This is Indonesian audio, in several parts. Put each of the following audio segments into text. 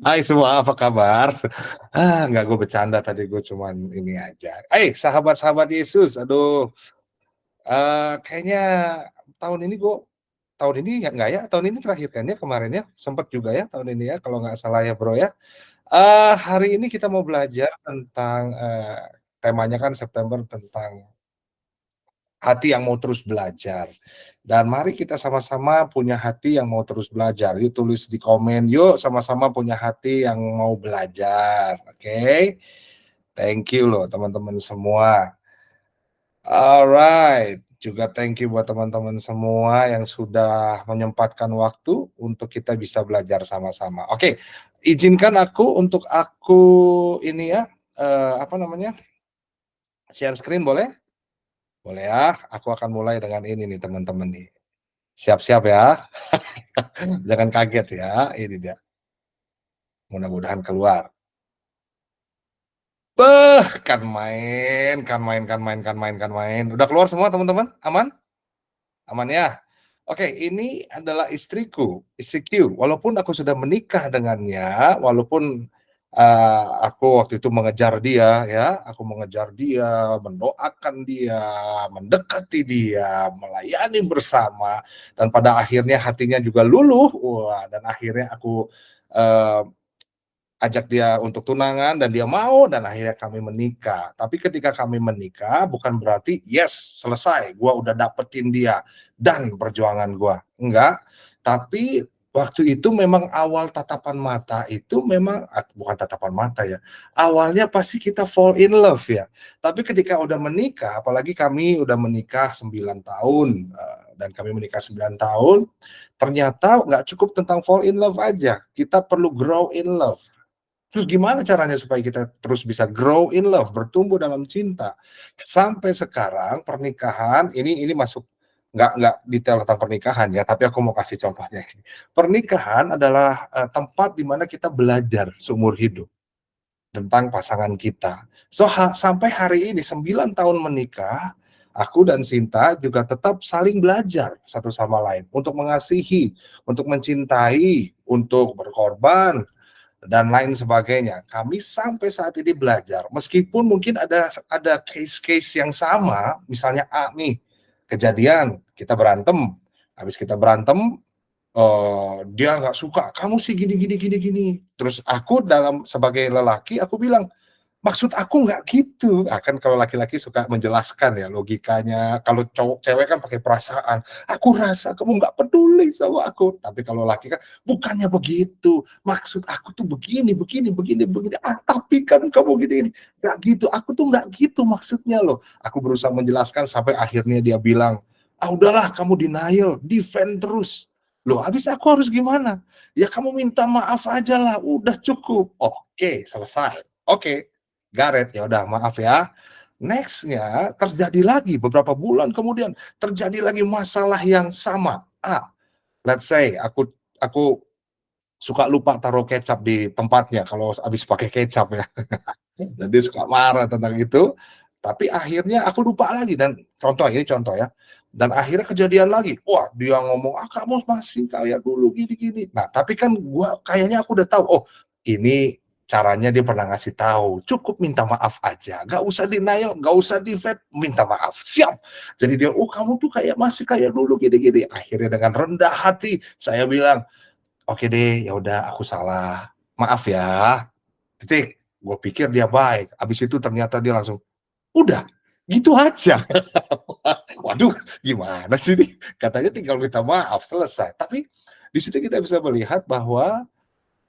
Hai semua, apa kabar? Nggak, gue bercanda tadi, gue cuman ini aja. Sahabat-sahabat Yesus, aduh, kayaknya tahun ini gue tahun ini ya nggak ya? Tahun ini terakhir kan ya, kemarin ya? Sempet juga ya tahun ini ya, kalau nggak salah ya, Bro, ya. Hari ini kita mau belajar tentang, temanya kan September tentang hati yang mau terus belajar. Dan mari kita sama-sama punya hati yang mau terus belajar. Yuk tulis di komen, yuk sama-sama punya hati yang mau belajar. Oke? Thank you loh teman-teman semua. Alright. Juga thank you buat teman-teman semua yang sudah menyempatkan waktu untuk kita bisa belajar sama-sama. Oke, izinkan untuk aku ini ya, apa namanya, share screen boleh? Boleh ya, aku akan mulai dengan ini nih teman-teman nih. Siap-siap ya, jangan kaget ya, ini dia, mudah-mudahan keluar. Kan main. Udah keluar semua teman-teman? Aman? Aman ya? Oke, ini adalah istriku. Walaupun aku sudah menikah dengannya, walaupun, aku waktu itu mengejar dia ya, aku mengejar dia, mendoakan dia, mendekati dia, melayani bersama, dan pada akhirnya hatinya juga luluh, wah, dan akhirnya aku, eee ajak dia untuk tunangan dan dia mau dan akhirnya kami menikah. Tapi ketika kami menikah bukan berarti yes selesai, gua udah dapetin dia dan perjuangan gua. Enggak, tapi waktu itu memang awal tatapan mata itu memang bukan tatapan mata ya. Awalnya pasti kita fall in love ya. Tapi ketika udah menikah, apalagi kami udah menikah 9 tahun dan kami menikah 9 tahun, ternyata nggak cukup tentang fall in love aja. Kita perlu grow in love. Terus gimana caranya supaya kita terus bisa grow in love, bertumbuh dalam cinta? Sampai sekarang pernikahan ini masuk nggak detail tentang pernikahan ya, tapi aku mau kasih contohnya. Pernikahan adalah, tempat di mana kita belajar seumur hidup tentang pasangan kita. Sampai hari ini 9 tahun menikah, aku dan Sinta juga tetap saling belajar satu sama lain untuk mengasihi, untuk mencintai, untuk berkorban, dan lain sebagainya. Kami sampai saat ini belajar, meskipun mungkin ada case-case yang sama, misalnya A nih, kejadian kita berantem, habis kita berantem, dia nggak suka, "Kamu sih gini gini gini gini." Terus aku sebagai lelaki, aku bilang, "Maksud aku nggak gitu." Kan kalau laki-laki suka menjelaskan ya logikanya, kalau cewek kan pakai perasaan, "Aku rasa kamu nggak peduli sama aku." Tapi kalau laki kan, "Bukannya begitu, maksud aku tuh begini begini begini begini, tapi kan kamu gini gini." "Nggak gitu, aku tuh nggak gitu maksudnya loh." Aku berusaha menjelaskan sampai akhirnya dia bilang, udahlah kamu denial, defend terus." Loh, habis aku harus gimana? "Ya kamu minta maaf aja lah, udah cukup." Oke, selesai. Oke. Garet, ya udah maaf ya. Next-nya terjadi lagi beberapa bulan kemudian, terjadi lagi masalah yang sama. Let's say aku suka lupa taruh kecap di tempatnya kalau habis pakai kecap ya. Dan dia suka marah tentang itu, tapi akhirnya aku lupa lagi dan ini contoh ya, dan akhirnya kejadian lagi, wah dia ngomong, kamu masih kayak dulu gini-gini. Nah tapi kan kayaknya aku udah tahu, oh ini caranya dia pernah ngasih tahu, cukup minta maaf aja, nggak usah denial, nggak usah defend, minta maaf, siap. Jadi dia, kamu tuh kayak masih kayak dulu gini-gini. Akhirnya dengan rendah hati saya bilang, oke deh, ya udah aku salah, maaf ya, titik. Gue pikir dia baik, habis itu ternyata dia langsung, "Udah, gitu aja." Waduh, gimana sih ini? Katanya tinggal minta maaf, selesai. Tapi di situ kita bisa melihat bahwa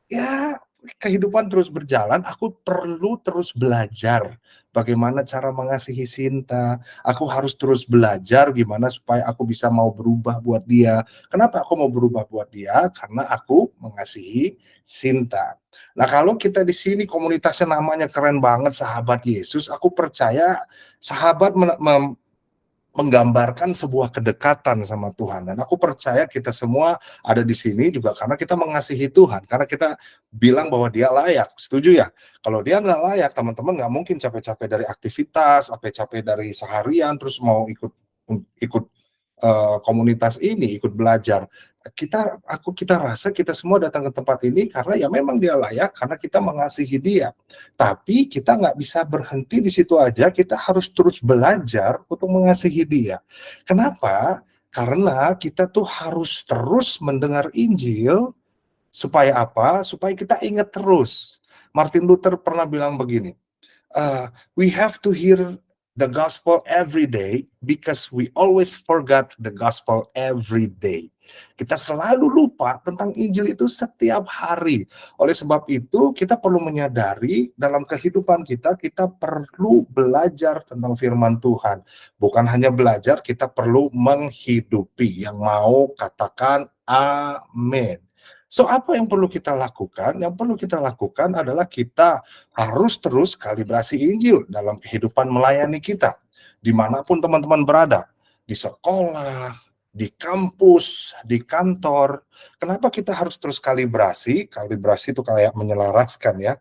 ya, kehidupan terus berjalan, aku perlu terus belajar bagaimana cara mengasihi Sinta. Aku harus terus belajar gimana supaya aku bisa mau berubah buat dia. Kenapa aku mau berubah buat dia? Karena aku mengasihi Sinta. Nah, kalau kita di sini komunitasnya namanya keren banget, Sahabat Yesus, aku percaya sahabat menggambarkan sebuah kedekatan sama Tuhan, dan aku percaya kita semua ada di sini juga karena kita mengasihi Tuhan, karena kita bilang bahwa dia layak, setuju ya? Kalau dia nggak layak, teman-teman nggak mungkin capek-capek dari aktivitas, capek-capek dari seharian, terus mau ikut komunitas ini, ikut belajar. Kita rasa kita semua datang ke tempat ini karena ya memang dia layak, karena kita mengasihi dia. Tapi kita nggak bisa berhenti di situ aja, kita harus terus belajar untuk mengasihi dia. Kenapa? Karena kita tuh harus terus mendengar Injil, supaya apa? Supaya kita ingat terus. Martin Luther pernah bilang begini, we have to hear the gospel every day because we always forgot the gospel every day. Kita selalu lupa tentang Injil itu setiap hari. Oleh sebab itu, kita perlu menyadari dalam kehidupan kita, kita perlu belajar tentang firman Tuhan. Bukan hanya belajar, kita perlu menghidupi. Yang mau katakan amin. So, apa yang perlu kita lakukan? Yang perlu kita lakukan adalah kita harus terus kalibrasi Injil dalam kehidupan melayani kita, dimanapun teman-teman berada, di sekolah, di kampus, di kantor. Kenapa kita harus terus kalibrasi? Kalibrasi itu kayak menyelaraskan ya,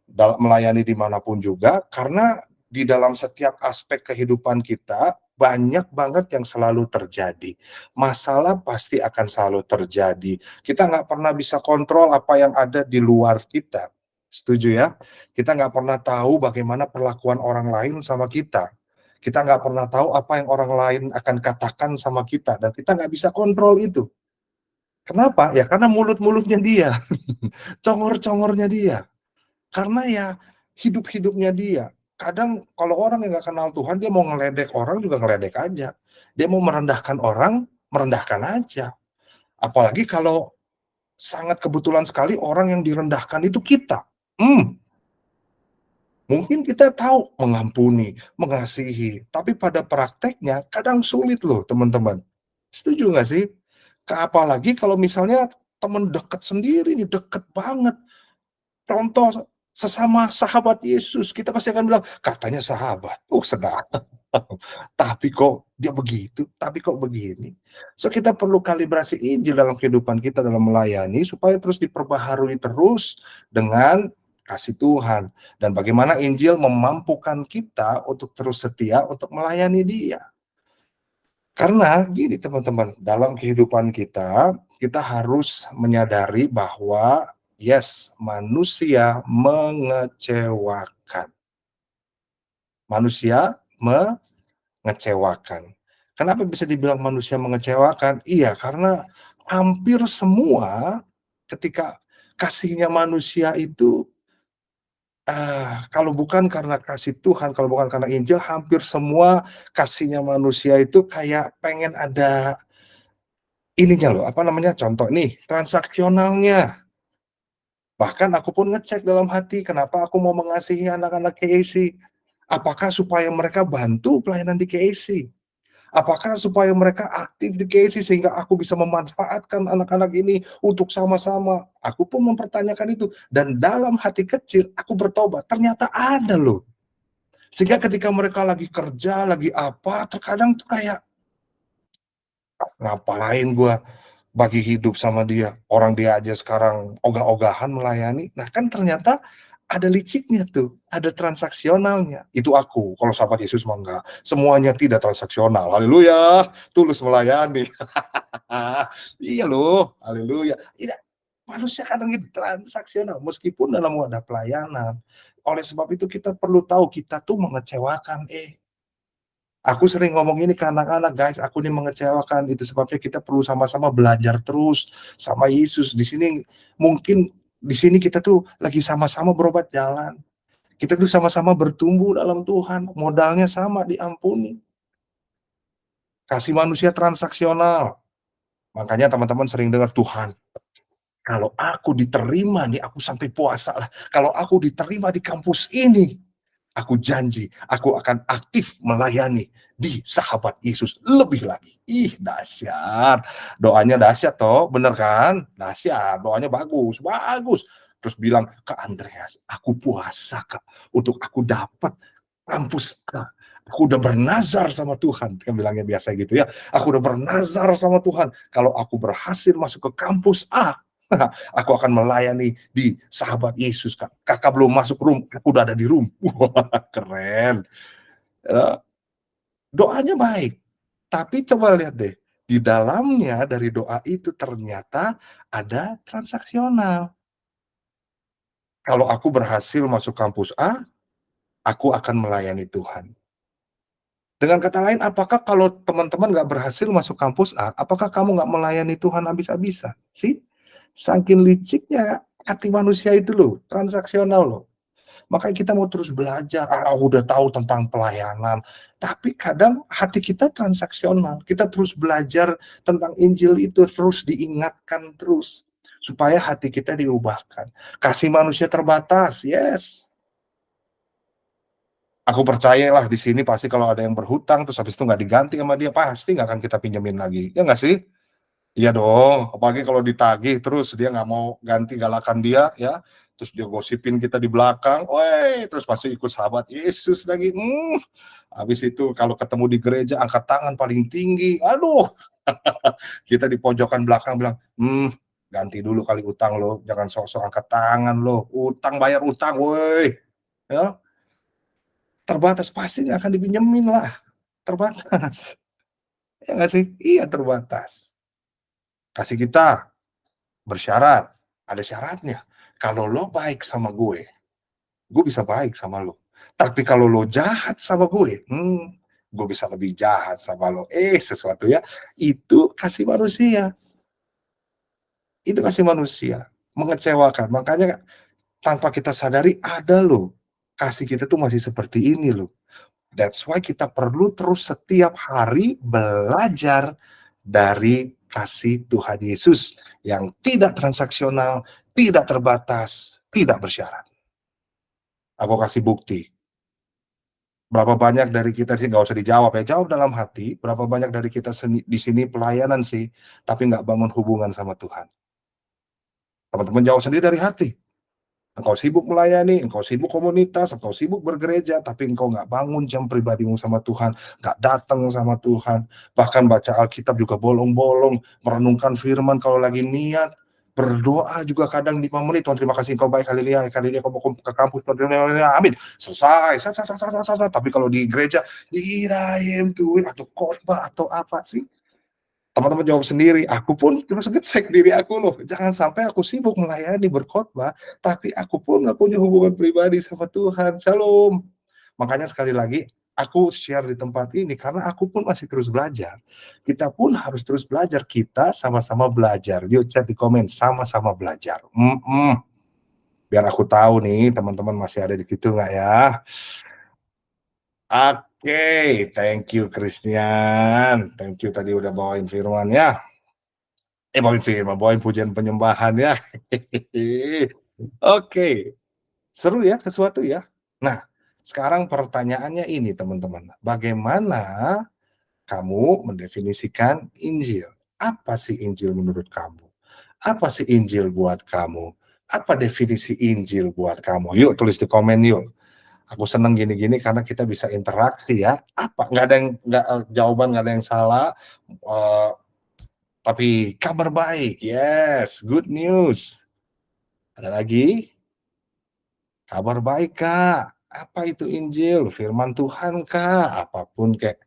dalam melayani dimanapun juga, karena di dalam setiap aspek kehidupan kita, banyak banget yang selalu terjadi. Masalah pasti akan selalu terjadi. Kita nggak pernah bisa kontrol apa yang ada di luar kita. Setuju ya? Kita nggak pernah tahu bagaimana perlakuan orang lain sama kita. Kita nggak pernah tahu apa yang orang lain akan katakan sama kita, dan kita nggak bisa kontrol itu. Kenapa? Ya karena mulut-mulutnya dia, congor-congornya dia. Karena ya hidup-hidupnya dia. Kadang kalau orang yang nggak kenal Tuhan, dia mau ngeledek orang juga ngeledek aja. Dia mau merendahkan orang, merendahkan aja. Apalagi kalau sangat kebetulan sekali orang yang direndahkan itu kita. Mungkin kita tahu mengampuni, mengasihi, tapi pada prakteknya kadang sulit loh teman-teman. Setuju nggak sih? Apalagi kalau misalnya teman dekat sendiri nih, deket banget. Contoh sesama sahabat Yesus, kita pasti akan bilang, katanya sahabat, sedap. Tapi kok dia begitu, tapi kok begini. So kita perlu kalibrasi Injil dalam kehidupan kita dalam melayani supaya terus diperbaharui terus dengan kasih Tuhan. Dan bagaimana Injil memampukan kita untuk terus setia untuk melayani Dia. Karena gini teman-teman, dalam kehidupan kita, kita harus menyadari bahwa yes, manusia mengecewakan. Manusia mengecewakan. Kenapa bisa dibilang manusia mengecewakan? Iya, karena hampir semua ketika kasihnya manusia itu, kalau bukan karena kasih Tuhan, kalau bukan karena Injil, hampir semua kasihnya manusia itu kayak pengen ada ininya loh, apa namanya, contoh nih, transaksionalnya. Bahkan aku pun ngecek dalam hati, kenapa aku mau mengasihi anak-anak KAC? Apakah supaya mereka bantu pelayanan di KAC? Apakah supaya mereka aktif di KAC sehingga aku bisa memanfaatkan anak-anak ini untuk sama-sama? Aku pun mempertanyakan itu, dan dalam hati kecil aku bertobat, ternyata ada loh. Sehingga ketika mereka lagi kerja, lagi apa, terkadang tuh kayak, ngapain gua bagi hidup sama dia, orang dia aja sekarang ogah-ogahan melayani. Nah kan ternyata ada liciknya tuh, ada transaksionalnya. Itu aku, kalau sahabat Yesus mah enggak. Semuanya tidak transaksional. Haleluya, tulus melayani. Iya loh, haleluya. Tidak, manusia kadang gitu transaksional meskipun dalam wadah pelayanan. Oleh sebab itu kita perlu tahu kita tuh mengecewakan. Aku sering ngomong ini ke anak-anak, guys, aku ini mengecewakan. Itu sebabnya kita perlu sama-sama belajar terus sama Yesus. Di sini kita tuh lagi sama-sama berobat jalan. Kita tuh sama-sama bertumbuh dalam Tuhan. Modalnya sama, diampuni. Kasih manusia transaksional. Makanya teman-teman sering dengar, Tuhan, kalau aku diterima nih, aku sampai puasa lah. Kalau aku diterima di kampus ini, aku janji, aku akan aktif melayani di sahabat Yesus lebih lagi. Ih, dahsyat. Doanya dahsyat toh, bener kan? Dahsyat, doanya bagus, bagus. Terus bilang, Kak Andreas, aku puasa Kak, untuk aku dapat kampus A. Aku udah bernazar sama Tuhan, kan bilangnya biasa gitu ya. Aku udah bernazar sama Tuhan, kalau aku berhasil masuk ke kampus A, aku akan melayani di sahabat Yesus, Kak. Kakak belum masuk room, aku udah ada di room. Wah, keren. Ya, doanya baik, tapi coba lihat deh, Di dalamnya dari doa itu ternyata ada transaksional. Kalau aku berhasil masuk kampus A, aku akan melayani Tuhan. Dengan kata lain, apakah kalau teman-teman nggak berhasil masuk kampus A, apakah kamu nggak melayani Tuhan habis-habisan? Sih, saking liciknya hati manusia itu loh, transaksional loh. Makanya kita mau terus belajar, udah tahu tentang pelayanan, tapi kadang hati kita transaksional. Kita terus belajar tentang Injil itu, terus diingatkan terus, supaya hati kita diubahkan. Kasih manusia terbatas, yes. Aku percayalah di sini pasti kalau ada yang berhutang, terus habis itu nggak diganti sama dia, pasti nggak akan kita pinjemin lagi, ya nggak sih? Iya dong, apalagi kalau ditagih terus dia nggak mau ganti galakan dia ya, terus dia gosipin kita di belakang, weh, terus masih ikut sahabat Yesus lagi, habis itu kalau ketemu di gereja angkat tangan paling tinggi, aduh, kita di pojokan belakang bilang, ganti dulu kali utang lo, jangan sok-sok angkat tangan lo, utang bayar utang, woi, ya, terbatas pasti nggak akan dipinjemin lah, terbatas, ya nggak sih? Iya terbatas. Kasih kita bersyarat, ada syaratnya. Kalau lo baik sama gue bisa baik sama lo. Tapi kalau lo jahat sama gue bisa lebih jahat sama lo. Sesuatu ya, itu kasih manusia. Itu kasih manusia. Mengecewakan. Makanya tanpa kita sadari ada loh. Kasih kita tuh masih seperti ini loh. That's why kita perlu terus setiap hari belajar dari kasih Tuhan Yesus yang tidak transaksional, tidak terbatas, tidak bersyarat. Aku kasih bukti. Berapa banyak dari kita sih nggak usah dijawab ya, jawab dalam hati. Berapa banyak dari kita di sini pelayanan sih, tapi nggak bangun hubungan sama Tuhan. Teman-teman jawab sendiri dari hati. Engkau sibuk melayani, engkau sibuk komunitas, engkau sibuk bergereja, tapi engkau nggak bangun jam pribadimu sama Tuhan, nggak datang sama Tuhan, bahkan baca Alkitab juga bolong-bolong, merenungkan firman kalau lagi niat, berdoa juga kadang 5 menit, Tuhan terima kasih engkau baik, haleluya, haleluya, kau mau ke kampus, Tuhan terima kasih, amin, selesai, tapi kalau di gereja, diraim tuh, atau khotbah, atau apa sih, teman-teman jawab sendiri, aku pun terus ngecek diri aku loh, jangan sampai aku sibuk melayani berkhotbah, tapi aku pun nggak punya hubungan pribadi sama Tuhan. Shalom. Makanya sekali lagi, aku share di tempat ini karena aku pun masih terus belajar. Kita pun harus terus belajar, kita sama-sama belajar. Yuk chat di komen, sama-sama belajar. Biar aku tahu nih, teman-teman masih ada di situ nggak ya? Oke, thank you Christian. Thank you tadi udah bawain firman ya. Bawain firman, bawain pujian penyembahan ya. Oke, seru ya, sesuatu ya. Nah, sekarang pertanyaannya ini teman-teman, bagaimana kamu mendefinisikan Injil? Apa sih Injil menurut kamu? Apa sih Injil buat kamu? Apa definisi Injil buat kamu? Yuk tulis di komen yuk. Aku seneng gini-gini karena kita bisa interaksi ya. Apa? Nggak ada yang jawaban nggak ada yang salah. Uh, tapi kabar baik, yes, good news. Ada lagi? Kabar baik, Kak. Apa itu Injil? Firman Tuhan, Kak. Apapun kayak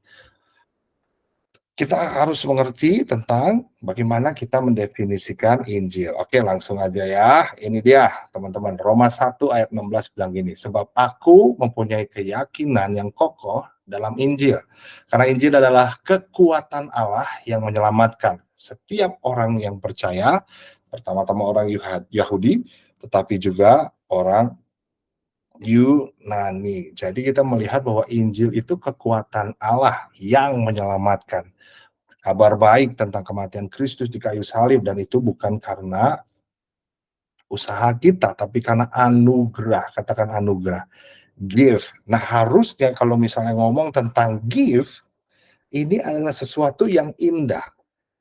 kita harus mengerti tentang bagaimana kita mendefinisikan Injil. Oke, langsung aja ya. Ini dia, teman-teman. Roma 1 ayat 16 bilang gini, sebab aku mempunyai keyakinan yang kokoh dalam Injil. Karena Injil adalah kekuatan Allah yang menyelamatkan setiap orang yang percaya, pertama-tama orang Yahudi, tetapi juga orang Yunani. Jadi kita melihat bahwa Injil itu kekuatan Allah yang menyelamatkan. Kabar baik tentang kematian Kristus di kayu salib dan itu bukan karena usaha kita, tapi karena anugerah. Katakan anugerah. Give. Nah harusnya kalau misalnya ngomong tentang give, ini adalah sesuatu yang indah.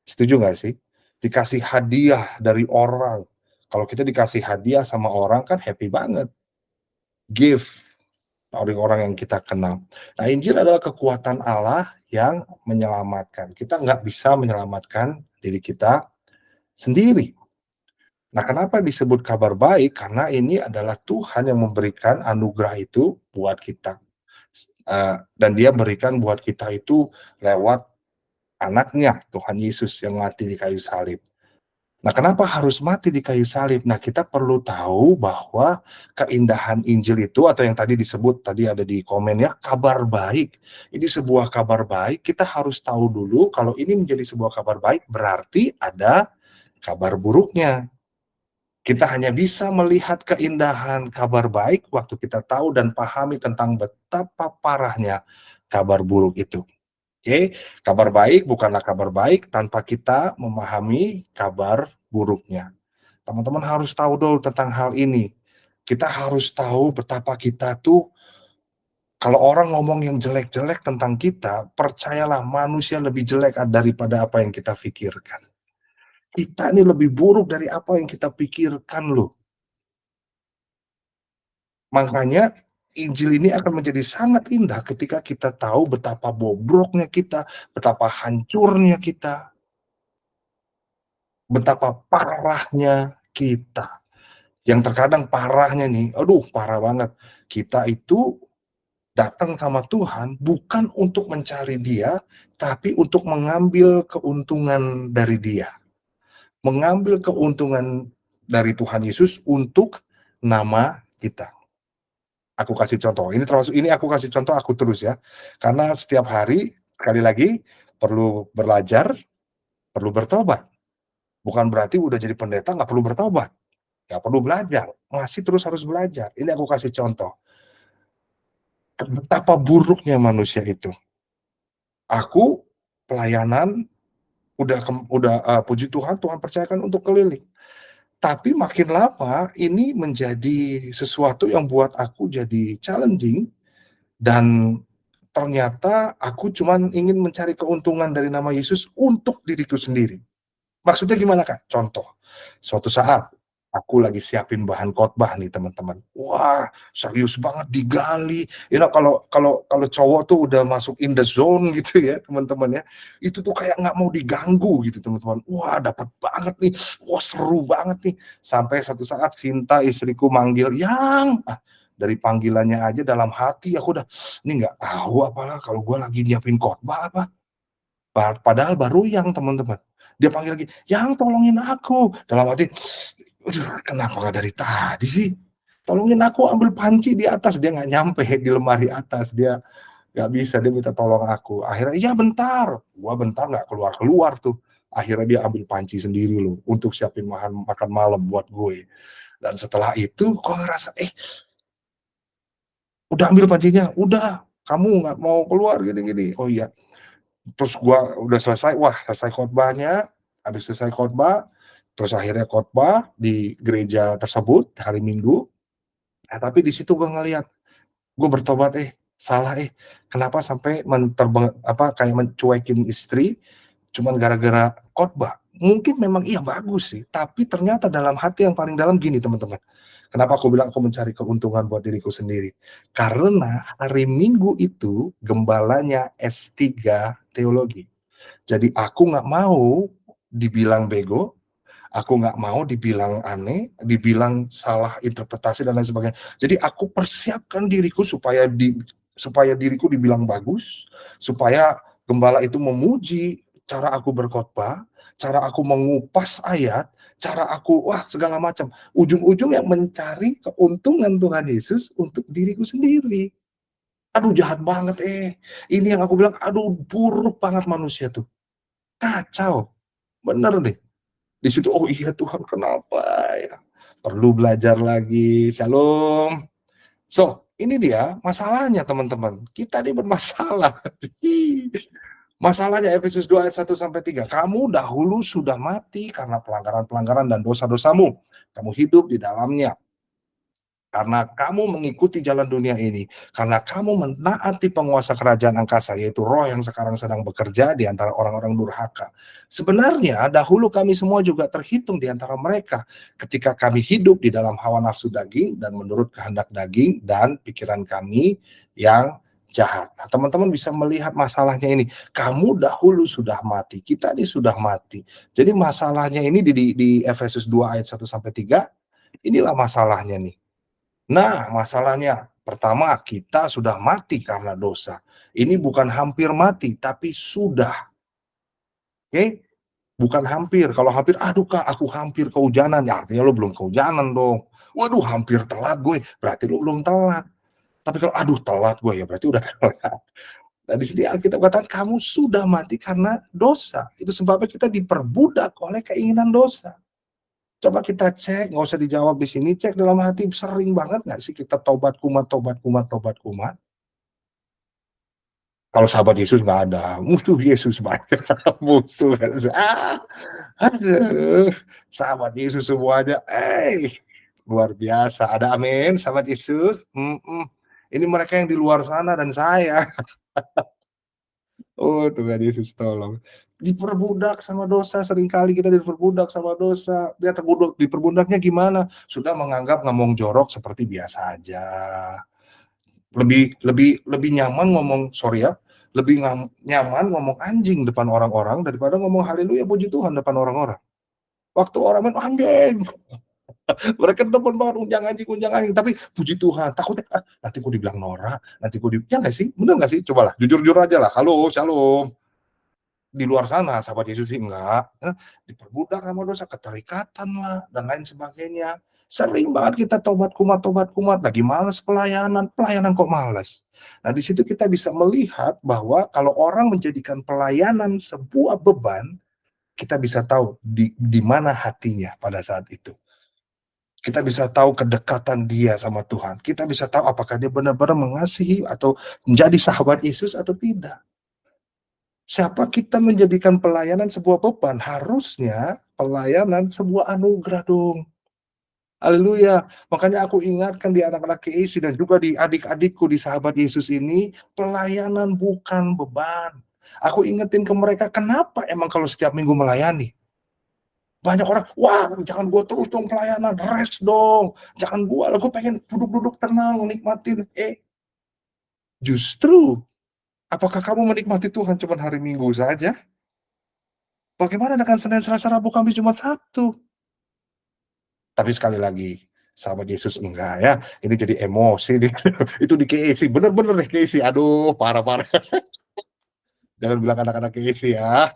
Setuju nggak sih? Dikasih hadiah dari orang. Kalau kita dikasih hadiah sama orang kan happy banget. Give dari orang yang kita kenal. Nah, Injil adalah kekuatan Allah yang menyelamatkan. Kita nggak bisa menyelamatkan diri kita sendiri. Nah, kenapa disebut kabar baik? Karena ini adalah Tuhan yang memberikan anugerah itu buat kita. Dan dia berikan buat kita itu lewat anaknya Tuhan Yesus yang mati di kayu salib. Nah, kenapa harus mati di kayu salib? Nah, kita perlu tahu bahwa keindahan Injil itu atau yang tadi disebut tadi ada di komen ya, kabar baik. Ini sebuah kabar baik, kita harus tahu dulu kalau ini menjadi sebuah kabar baik berarti ada kabar buruknya. Kita hanya bisa melihat keindahan kabar baik waktu kita tahu dan pahami tentang betapa parahnya kabar buruk itu. Oke, kabar baik bukanlah kabar baik tanpa kita memahami kabar buruknya. Teman-teman harus tahu dulu tentang hal ini. Kita harus tahu betapa kita tuh kalau orang ngomong yang jelek-jelek tentang kita, percayalah manusia lebih jelek daripada apa yang kita pikirkan. Kita ini lebih buruk dari apa yang kita pikirkan loh. Makanya Injil ini akan menjadi sangat indah ketika kita tahu betapa bobroknya kita, betapa hancurnya kita, betapa parahnya kita. Yang terkadang parahnya nih, aduh parah banget. Kita itu datang sama Tuhan bukan untuk mencari Dia, tapi untuk mengambil keuntungan dari Dia. Mengambil keuntungan dari Tuhan Yesus untuk nama kita. Aku kasih contoh, ini aku kasih contoh aku terus ya. Karena setiap hari, sekali lagi, perlu belajar, perlu bertobat. Bukan berarti udah jadi pendeta nggak perlu bertobat, nggak perlu belajar, masih terus harus belajar. Ini aku kasih contoh, betapa buruknya manusia itu. Aku pelayanan puji Tuhan, Tuhan percayakan untuk keliling. Tapi makin lama ini menjadi sesuatu yang buat aku jadi challenging dan ternyata aku cuman ingin mencari keuntungan dari nama Yesus untuk diriku sendiri. Maksudnya gimana, Kak? Contoh, suatu saat aku lagi siapin bahan khotbah nih teman-teman. Wah, serius banget digali. Kalau kalau kalau cowok tuh udah masuk in the zone gitu ya teman-teman ya, itu tuh kayak nggak mau diganggu gitu teman-teman. Wah, dapat banget nih. Wah, seru banget nih. Sampai satu saat Sinta istriku manggil, "Yang!" Dari panggilannya aja dalam hati aku udah, "Ini nggak tahu apalah kalau gue lagi nyiapin khotbah apa." Padahal baru yang teman-teman. Dia panggil lagi, "Yang tolongin aku." Dalam hati, "Aduh kenapa nggak dari tadi sih? Tolongin aku ambil panci di atas." Dia nggak nyampe di lemari atas, dia nggak bisa, dia minta tolong aku. Akhirnya, "Iya bentar." Gua bentar nggak keluar-keluar tuh. Akhirnya dia ambil panci sendiri loh, untuk siapin makan malam buat gue. Dan setelah itu kok ngerasa, "Udah ambil pancinya?" "Udah." "Kamu nggak mau keluar gini-gini." "Oh iya." Terus gua udah selesai, wah selesai khotbahnya, habis selesai khotbah, terus akhirnya khotbah di gereja tersebut hari Minggu, tapi di situ gua ngelihat, gua bertobat, salah, kenapa sampai kayak mencuekin istri, cuman gara-gara khotbah. Mungkin memang iya bagus sih, tapi ternyata dalam hati yang paling dalam gini teman-teman, kenapa aku bilang aku mencari keuntungan buat diriku sendiri, karena hari Minggu itu gembalanya S3 teologi. Jadi aku nggak mau dibilang bego, aku nggak mau dibilang aneh, dibilang salah interpretasi dan lain sebagainya. Jadi aku persiapkan diriku supaya diriku dibilang bagus, supaya gembala itu memuji cara aku berkhotbah, cara aku mengupas ayat, cara aku wah segala macam. Ujung-ujung yang mencari keuntungan Tuhan Yesus untuk diriku sendiri. Aduh jahat banget, Ini yang aku bilang, aduh buruk banget manusia tuh. Kacau, bener deh. Di situ, oh iya Tuhan kenapa ya? Perlu belajar lagi, shalom. So, ini dia masalahnya teman-teman, kita ini bermasalah. Masalahnya Efesus 2 ayat 1-3, kamu dahulu sudah mati karena pelanggaran-pelanggaran dan dosa-dosamu. Kamu hidup di dalamnya. Karena kamu mengikuti jalan dunia ini, karena kamu menaati penguasa kerajaan angkasa, yaitu roh yang sekarang sedang bekerja di antara orang-orang durhaka. Sebenarnya dahulu kami semua juga terhitung di antara mereka ketika kami hidup di dalam hawa nafsu daging dan menurut kehendak daging dan pikiran kami yang jahat. Nah, teman-teman bisa melihat masalahnya ini. Kamu dahulu sudah mati, kita ini sudah mati. Jadi masalahnya ini di Efesus 2 ayat 1-3, inilah masalahnya nih. Nah, masalahnya pertama kita sudah mati karena dosa. Ini bukan hampir mati, tapi sudah. oke? Bukan hampir, kalau hampir, "Aduh Kak, aku hampir kehujanan," ya artinya lu belum kehujanan dong. "Waduh hampir telat gue," berarti lu belum telat. Tapi kalau, "Aduh telat gue," ya berarti udah telat. Nah di sini Alkitab katakan kamu sudah mati karena dosa. Itu sebabnya kita diperbudak oleh keinginan dosa. Coba kita cek, nggak usah dijawab di sini, cek dalam hati sering banget nggak sih kita tobat kumat tobat kumat tobat kumat? Kalau sahabat Yesus nggak ada, musuh Yesus banyak, musuh, aduh, sahabat Yesus semuanya, luar biasa, ada amin, sahabat Yesus, ini mereka yang di luar sana dan saya. Oh, Tuhan Yesus tolong. Diperbudak sama dosa, seringkali kita diperbudak sama dosa. Dia diperbudaknya gimana? Sudah menganggap ngomong jorok seperti biasa aja. Lebih lebih lebih nyaman ngomong sorry ya, lebih nyaman ngomong anjing depan orang-orang daripada ngomong haleluya puji Tuhan depan orang-orang. Waktu orang main, "Anjing!" Mereka demen banget unjang anjing, tapi puji Tuhan, takutnya, nanti gua dibilang norak, nanti gua ya nggak sih? Bener nggak sih? Cobalah, jujur-jujur aja lah, "Halo, shalom." Di luar sana sahabat Yesus sih enggak, diperbudak sama dosa, keterikatan lah, dan lain sebagainya. Sering banget kita tobat kumat, lagi males pelayanan, pelayanan kok males. Nah, di situ kita bisa melihat bahwa kalau orang menjadikan pelayanan sebuah beban, kita bisa tahu di mana hatinya pada saat itu. Kita bisa tahu kedekatan dia sama Tuhan. Kita bisa tahu apakah dia benar-benar mengasihi atau menjadi sahabat Yesus atau tidak. Siapa kita menjadikan pelayanan sebuah beban, harusnya pelayanan sebuah anugerah dong. Haleluya. Makanya aku ingatkan di anak-anak KIC dan juga di adik-adikku di sahabat Yesus ini, pelayanan bukan beban. Aku ingetin ke mereka, kenapa emang kalau setiap minggu melayani? Banyak orang, wah jangan gua terus dong pelayanan, rest dong. Jangan gua lah, gua pengen duduk-duduk tenang, nikmatin. Justru, apakah kamu menikmati Tuhan cuma hari Minggu saja? Bagaimana dengan Senin, Selasa, Rabu, Kamis, Jumat, Sabtu? Tapi sekali lagi, sahabat Yesus enggak ya, ini jadi emosi nih, itu di KIC, bener-bener nih KIC, aduh parah-parah, jangan bilang anak-anak KIC ya.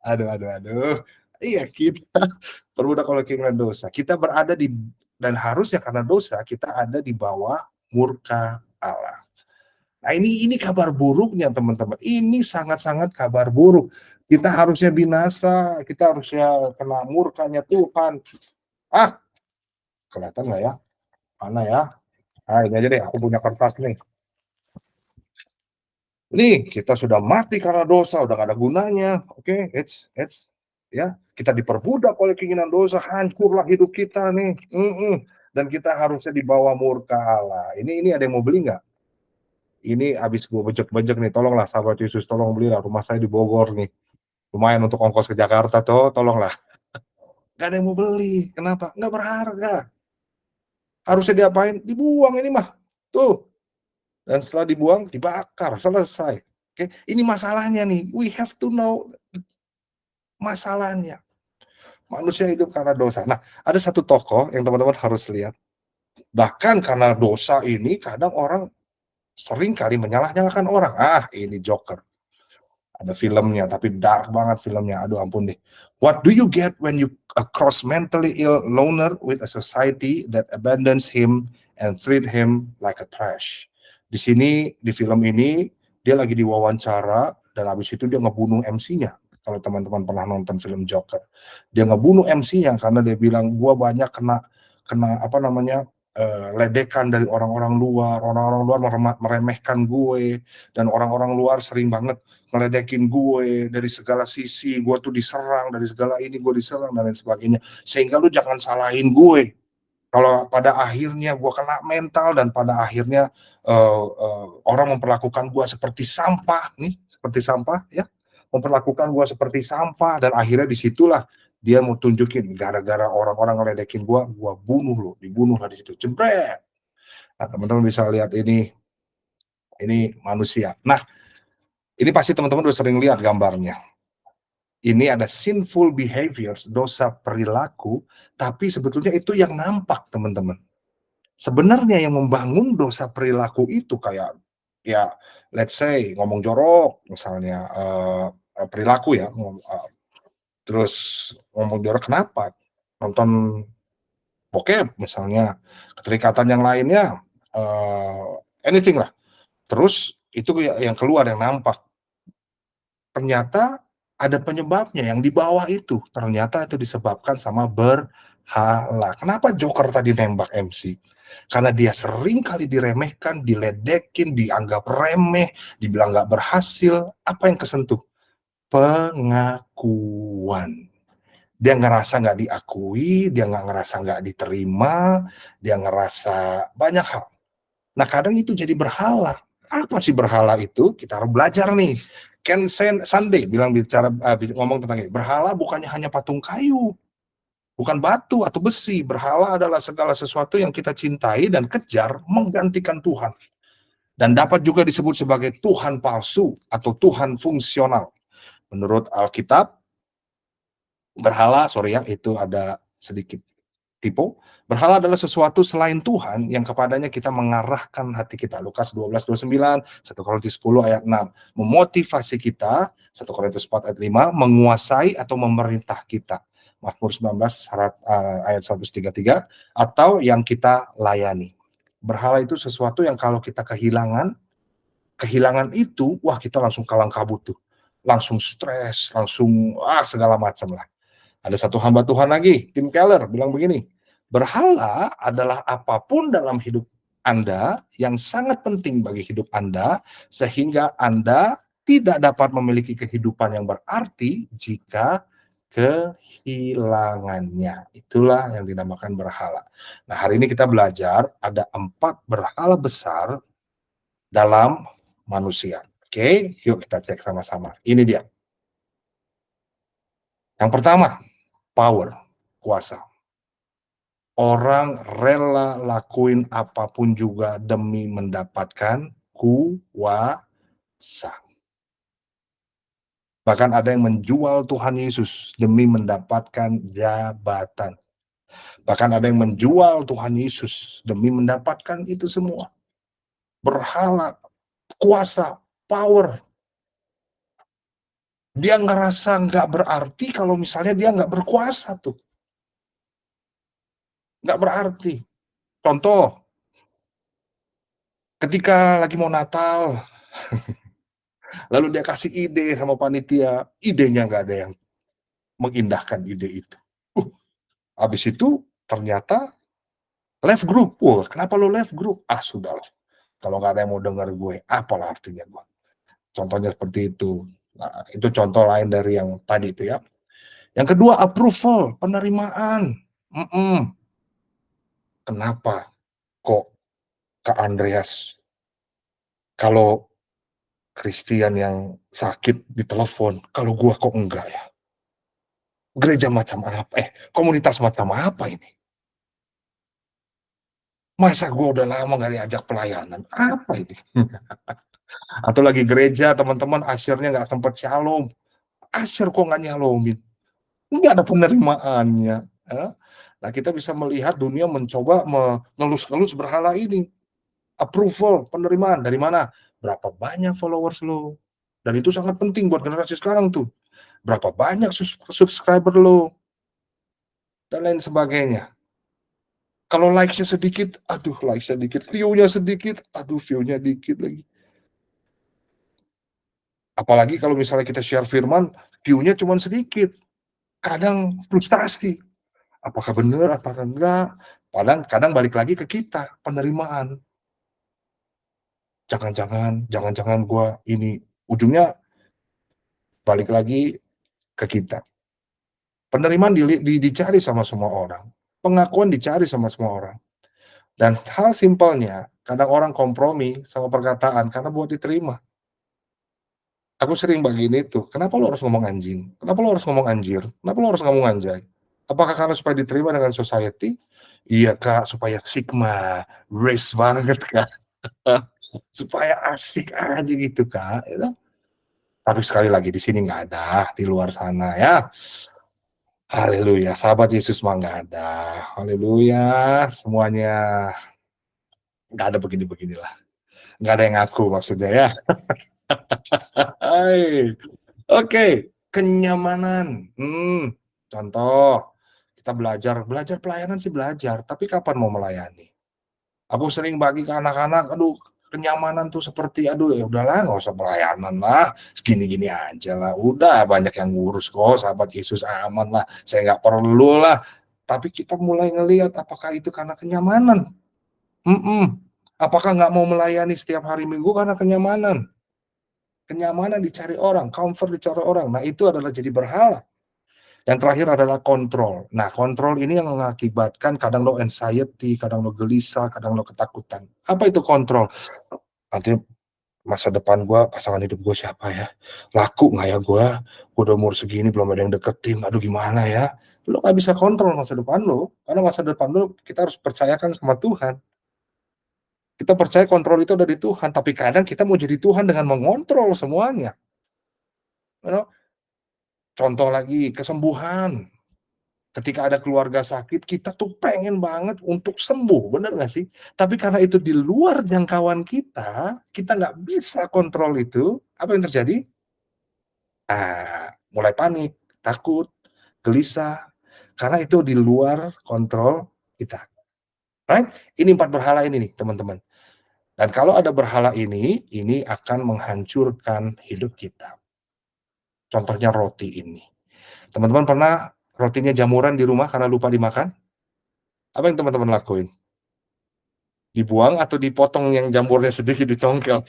Aduh aduh aduh. Iya, kita perbudak oleh keinginan dosa, kita berada di dan harusnya karena dosa, kita ada di bawah murka Allah. Nah ini kabar buruknya teman-teman, ini sangat-sangat kabar buruk. Kita harusnya binasa, kita harusnya kena murkanya Tuhan. Ah, kelihatan nggak ya? Mana ya? Ah, ini aja deh, aku punya kertas nih. Nih, kita sudah mati karena dosa, udah gak ada gunanya. Oke, ya, kita diperbudak oleh keinginan dosa, hancurlah hidup kita nih. Dan kita harusnya dibawa murka Allah. Ini ada yang mau beli nggak? Ini habis gue bejek-bejek nih, tolonglah sahabat Yesus, tolong belilah, rumah saya di Bogor nih. Lumayan untuk ongkos ke Jakarta tuh, tolonglah. Gak ada yang mau beli, kenapa? Nggak berharga. Harusnya diapain? Dibuang ini mah. Tuh, dan setelah dibuang dibakar, selesai. Oke, ini masalahnya nih, we have to know masalahnya. Manusia hidup karena dosa. Nah, ada satu tokoh yang teman-teman harus lihat. Bahkan karena dosa ini kadang orang sering kali menyalah-nyalahkan orang. Ah, ini Joker. Ada filmnya, tapi dark banget filmnya. Aduh ampun deh. What do you get when you cross mentally ill loner with a society that abandons him and treat him like a trash? Di sini, di film ini, dia lagi diwawancara, dan habis itu dia ngebunuh MC-nya. Kalau teman-teman pernah nonton film Joker. Dia ngebunuh MC-nya karena dia bilang, gua banyak kena apa namanya, ledekan dari orang-orang luar meremehkan gue, dan orang-orang luar sering banget ngeledekin gue dari segala sisi, gue tuh diserang dari segala ini, gue diserang dan lain sebagainya. Sehingga lu jangan salahin gue. Kalau pada akhirnya gue kena mental dan pada akhirnya orang memperlakukan gue seperti sampah nih, seperti sampah ya, memperlakukan gue seperti sampah dan akhirnya disitulah dia mau tunjukin gara-gara orang-orang ngeledekin gue bunuh lo, dibunuh lah di situ, jebret. Nah teman-teman bisa lihat ini manusia. Nah ini pasti teman-teman udah sering lihat gambarnya. Ini ada sinful behaviors, dosa perilaku, tapi sebetulnya itu yang nampak teman-teman. Sebenarnya yang membangun dosa perilaku itu kayak, ya let's say ngomong jorok misalnya, perilaku ya, terus ngomong jorok kenapa? Nonton bokep misalnya, keterikatan yang lainnya, anything lah. Terus itu yang keluar, yang nampak. Ternyata ada penyebabnya, yang di bawah itu, ternyata itu disebabkan sama berhala. Kenapa Joker tadi nembak MC? Karena dia sering kali diremehkan, diledekin, dianggap remeh, dibilang nggak berhasil. Apa yang kesentuh? Pengakuan. Dia ngerasa nggak diakui, dia nggak ngerasa nggak diterima, dia ngerasa banyak hal. Nah, kadang itu jadi berhala. Apa sih berhala itu? Kita harus belajar nih. Ken Sande bilang ngomong tentang ini. Berhala bukannya hanya patung kayu, bukan batu atau besi. Berhala adalah segala sesuatu yang kita cintai dan kejar menggantikan Tuhan. Dan dapat juga disebut sebagai Tuhan palsu atau Tuhan fungsional. Menurut Alkitab, berhala, sorry ya, itu ada sedikit tipe. Berhala adalah sesuatu selain Tuhan yang kepadanya kita mengarahkan hati kita. Lukas 12:29, 1 Korintus 10 ayat 6. Memotivasi kita, 1 Korintus 4 ayat 5, menguasai atau memerintah kita. Mazmur 19 ayat 133, atau yang kita layani. Berhala itu sesuatu yang kalau kita kehilangan itu, wah kita langsung kalang kabut tuh. Langsung stres, langsung segala macam lah. Ada satu hamba Tuhan lagi, Tim Keller, bilang begini, berhala adalah apapun dalam hidup Anda yang sangat penting bagi hidup Anda, sehingga Anda tidak dapat memiliki kehidupan yang berarti jika kehilangannya. Itulah yang dinamakan berhala. Nah, hari ini kita belajar ada 4 berhala besar dalam manusia. Oke, yuk kita cek sama-sama. Ini dia. Yang pertama, power, kuasa. Orang rela lakuin apapun juga demi mendapatkan kuasa. Bahkan ada yang menjual Tuhan Yesus demi mendapatkan jabatan. Bahkan ada yang menjual Tuhan Yesus demi mendapatkan itu semua. Berhala, kuasa, power. Dia ngerasa nggak berarti kalau misalnya dia nggak berkuasa tuh. Nggak berarti. Contoh, ketika lagi mau Natal, lalu dia kasih ide sama panitia, idenya nggak ada yang mengindahkan ide itu. Habis itu ternyata left group. Wah, kenapa lo left group? Sudahlah. Kalau nggak ada yang mau dengar gue, apalah artinya gue. Contohnya seperti itu. Nah, itu contoh lain dari yang tadi itu ya. Yang kedua, approval, penerimaan. Kenapa kok Kak Andreas kalau Christian yang sakit ditelepon, kalau gua kok enggak ya? Gereja macam apa? Komunitas macam apa ini? Masa gua udah lama nggak diajak pelayanan? Apa ini? Atau lagi gereja, teman-teman asyirnya nggak sempat shalom. Asyir kok nggak nyalomin? Nggak ada penerimaannya. Ya. Nah, kita bisa melihat dunia mencoba mengelus-elus berhala ini. Approval, penerimaan. Dari mana? Berapa banyak followers lo? Dan itu sangat penting buat generasi sekarang tuh. Berapa banyak subscriber lo? Dan lain sebagainya. Kalau likes-nya sedikit, aduh likes-nya dikit. View-nya sedikit, aduh view-nya dikit lagi. Apalagi kalau misalnya kita share firman, view-nya cuma sedikit. Kadang frustrasi. Apakah benar, apakah enggak? Kadang balik lagi ke kita, penerimaan. Jangan-jangan gue ini. Ujungnya balik lagi ke kita. Penerimaan dicari sama semua orang. Pengakuan dicari sama semua orang. Dan hal simpelnya, kadang orang kompromi sama perkataan karena buat diterima. Aku sering bagiin itu, kenapa lo harus ngomong anjing? Kenapa lo harus ngomong anjir? Kenapa lo harus ngomong anjay? Apakah karena supaya diterima dengan society? Iya Kak, supaya sigma, race banget Kak. Supaya asik aja gitu Kak. Ya. Tapi sekali lagi di sini nggak ada, di luar sana ya. Haleluya, sahabat Yesus mah nggak ada. Haleluya, semuanya nggak ada begini-beginilah. Nggak ada yang ngaku maksudnya ya. Hai. Oke, kenyamanan, contoh, kita belajar belajar pelayanan sih belajar, tapi kapan mau melayani? Aku sering bagi ke anak-anak, aduh kenyamanan tuh seperti, aduh ya udahlah nggak usah pelayanan lah, segini-gini aja lah, udah banyak yang ngurus kok, sahabat Yesus aman lah, saya nggak perlu lah. Tapi kita mulai ngelihat apakah itu karena kenyamanan? Mhm. Apakah nggak mau melayani setiap hari Minggu karena kenyamanan? Kenyamanan dicari orang, comfort dicari orang. Nah, itu adalah jadi berhala. Yang terakhir adalah kontrol. Nah, kontrol ini yang mengakibatkan kadang lo anxiety, kadang lo gelisah, kadang lo ketakutan. Apa itu kontrol? Nanti masa depan gua, pasangan hidup gue siapa ya? Laku nggak ya gua? Gua udah umur segini belum ada yang deketin, aduh gimana ya? Lo nggak bisa kontrol masa depan lo, karena masa depan lo kita harus percayakan sama Tuhan. Kita percaya kontrol itu ada di Tuhan, tapi kadang kita mau jadi Tuhan dengan mengontrol semuanya. You know? Contoh lagi, kesembuhan. Ketika ada keluarga sakit, kita tuh pengen banget untuk sembuh, bener nggak sih? Tapi karena itu di luar jangkauan kita nggak bisa kontrol itu, apa yang terjadi? Mulai panik, takut, gelisah, karena itu di luar kontrol kita, right? Ini 4 berhala ini nih, teman-teman. Dan kalau ada berhala ini akan menghancurkan hidup kita. Contohnya roti ini. Teman-teman pernah rotinya jamuran di rumah karena lupa dimakan? Apa yang teman-teman lakuin? Dibuang atau dipotong yang jamurnya sedikit dicongkel?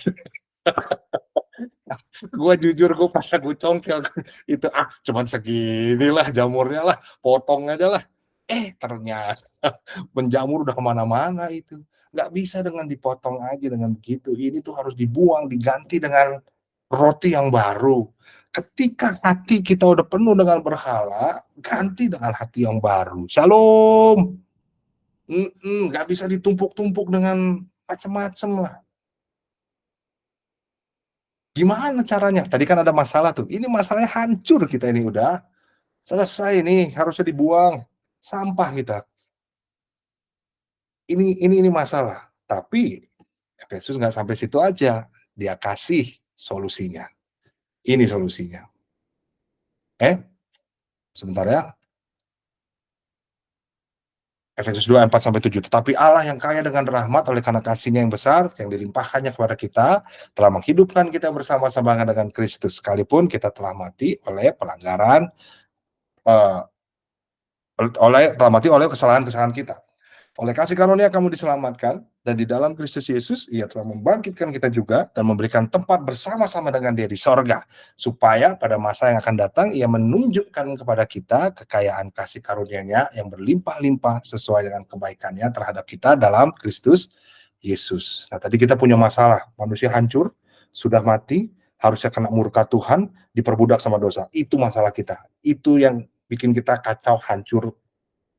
Gua jujur gua pas aku congkel itu, cuman seginilah jamurnya lah, potong aja lah. Ternyata menjamur udah ke mana-mana itu. Nggak bisa dengan dipotong aja dengan begitu, ini tuh harus dibuang, diganti dengan roti yang baru. Ketika hati kita udah penuh dengan berhala, ganti dengan hati yang baru. Shalom. Nggak bisa ditumpuk-tumpuk dengan macam-macam lah. Gimana caranya? Tadi kan ada masalah tuh, ini masalahnya hancur kita ini udah, selesai nih, harusnya dibuang, sampah kita. Ini masalah, tapi Efesus nggak sampai situ aja, dia kasih solusinya. Ini solusinya. Sebentar ya. Efesus 2 4 sampai 7. Tetapi Allah yang kaya dengan rahmat oleh karena kasihnya yang besar yang dilimpahkannya kepada kita telah menghidupkan kita bersama-sama dengan Kristus sekalipun kita telah mati oleh pelanggaran eh, telah mati oleh kesalahan-kesalahan kita. Oleh kasih karunia kamu diselamatkan, dan di dalam Kristus Yesus ia telah membangkitkan kita juga dan memberikan tempat bersama-sama dengan Dia di sorga, supaya pada masa yang akan datang ia menunjukkan kepada kita kekayaan kasih karunia-Nya yang berlimpah-limpah sesuai dengan kebaikannya terhadap kita dalam Kristus Yesus. Nah, tadi kita punya masalah, manusia hancur, sudah mati, harusnya kena murka Tuhan, diperbudak sama dosa. Itu masalah kita. Itu yang bikin kita kacau, hancur,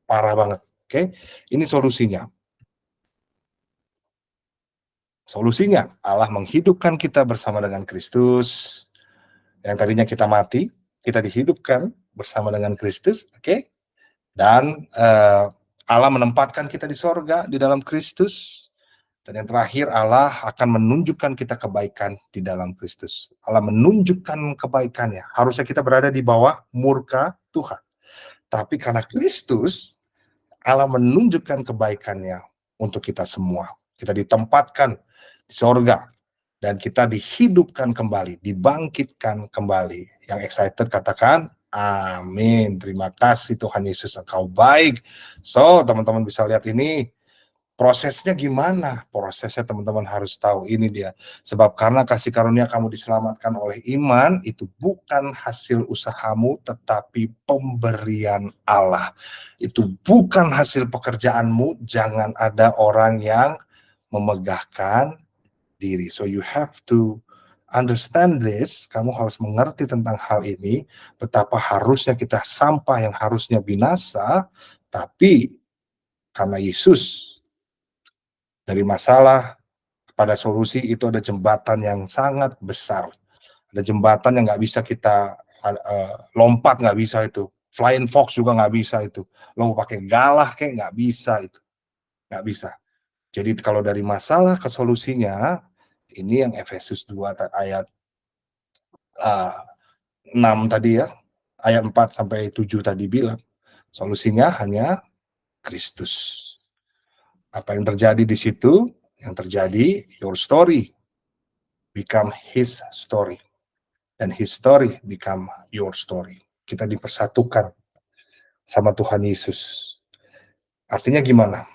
parah banget. Oke, ini solusinya. Solusinya, Allah menghidupkan kita bersama dengan Kristus. Yang tadinya kita mati, kita dihidupkan bersama dengan Kristus, oke? Dan Allah menempatkan kita di sorga di dalam Kristus. Dan yang terakhir, Allah akan menunjukkan kita kebaikan di dalam Kristus. Allah menunjukkan kebaikannya. Harusnya kita berada di bawah murka Tuhan. Tapi karena Kristus, Allah menunjukkan kebaikannya untuk kita semua. Kita ditempatkan di sorga, dan kita dihidupkan kembali, dibangkitkan kembali. Yang excited katakan, amin. Terima kasih Tuhan Yesus, Engkau baik. So, teman-teman bisa lihat ini, prosesnya gimana? Prosesnya teman-teman harus tahu, ini dia. Sebab karena kasih karunia kamu diselamatkan oleh iman, itu bukan hasil usahamu, tetapi pemberian Allah. Itu bukan hasil pekerjaanmu, jangan ada orang yang memegahkan diri. So you have to understand this, kamu harus mengerti tentang hal ini, betapa harusnya kita sampah yang harusnya binasa, tapi karena Yesus, dari masalah pada solusi itu ada jembatan yang sangat besar. Ada jembatan yang nggak bisa kita lompat, nggak bisa itu. Flying Fox juga nggak bisa itu. Lo mau pakai galah kayak nggak bisa itu. Nggak bisa. Jadi kalau dari masalah ke solusinya, ini yang Efesus 2 ayat 6 tadi ya, ayat 4 sampai 7 tadi bilang, solusinya hanya Kristus. Apa yang terjadi di situ? Yang terjadi, your story become his story, dan his story become your story. Kita dipersatukan sama Tuhan Yesus. Artinya gimana?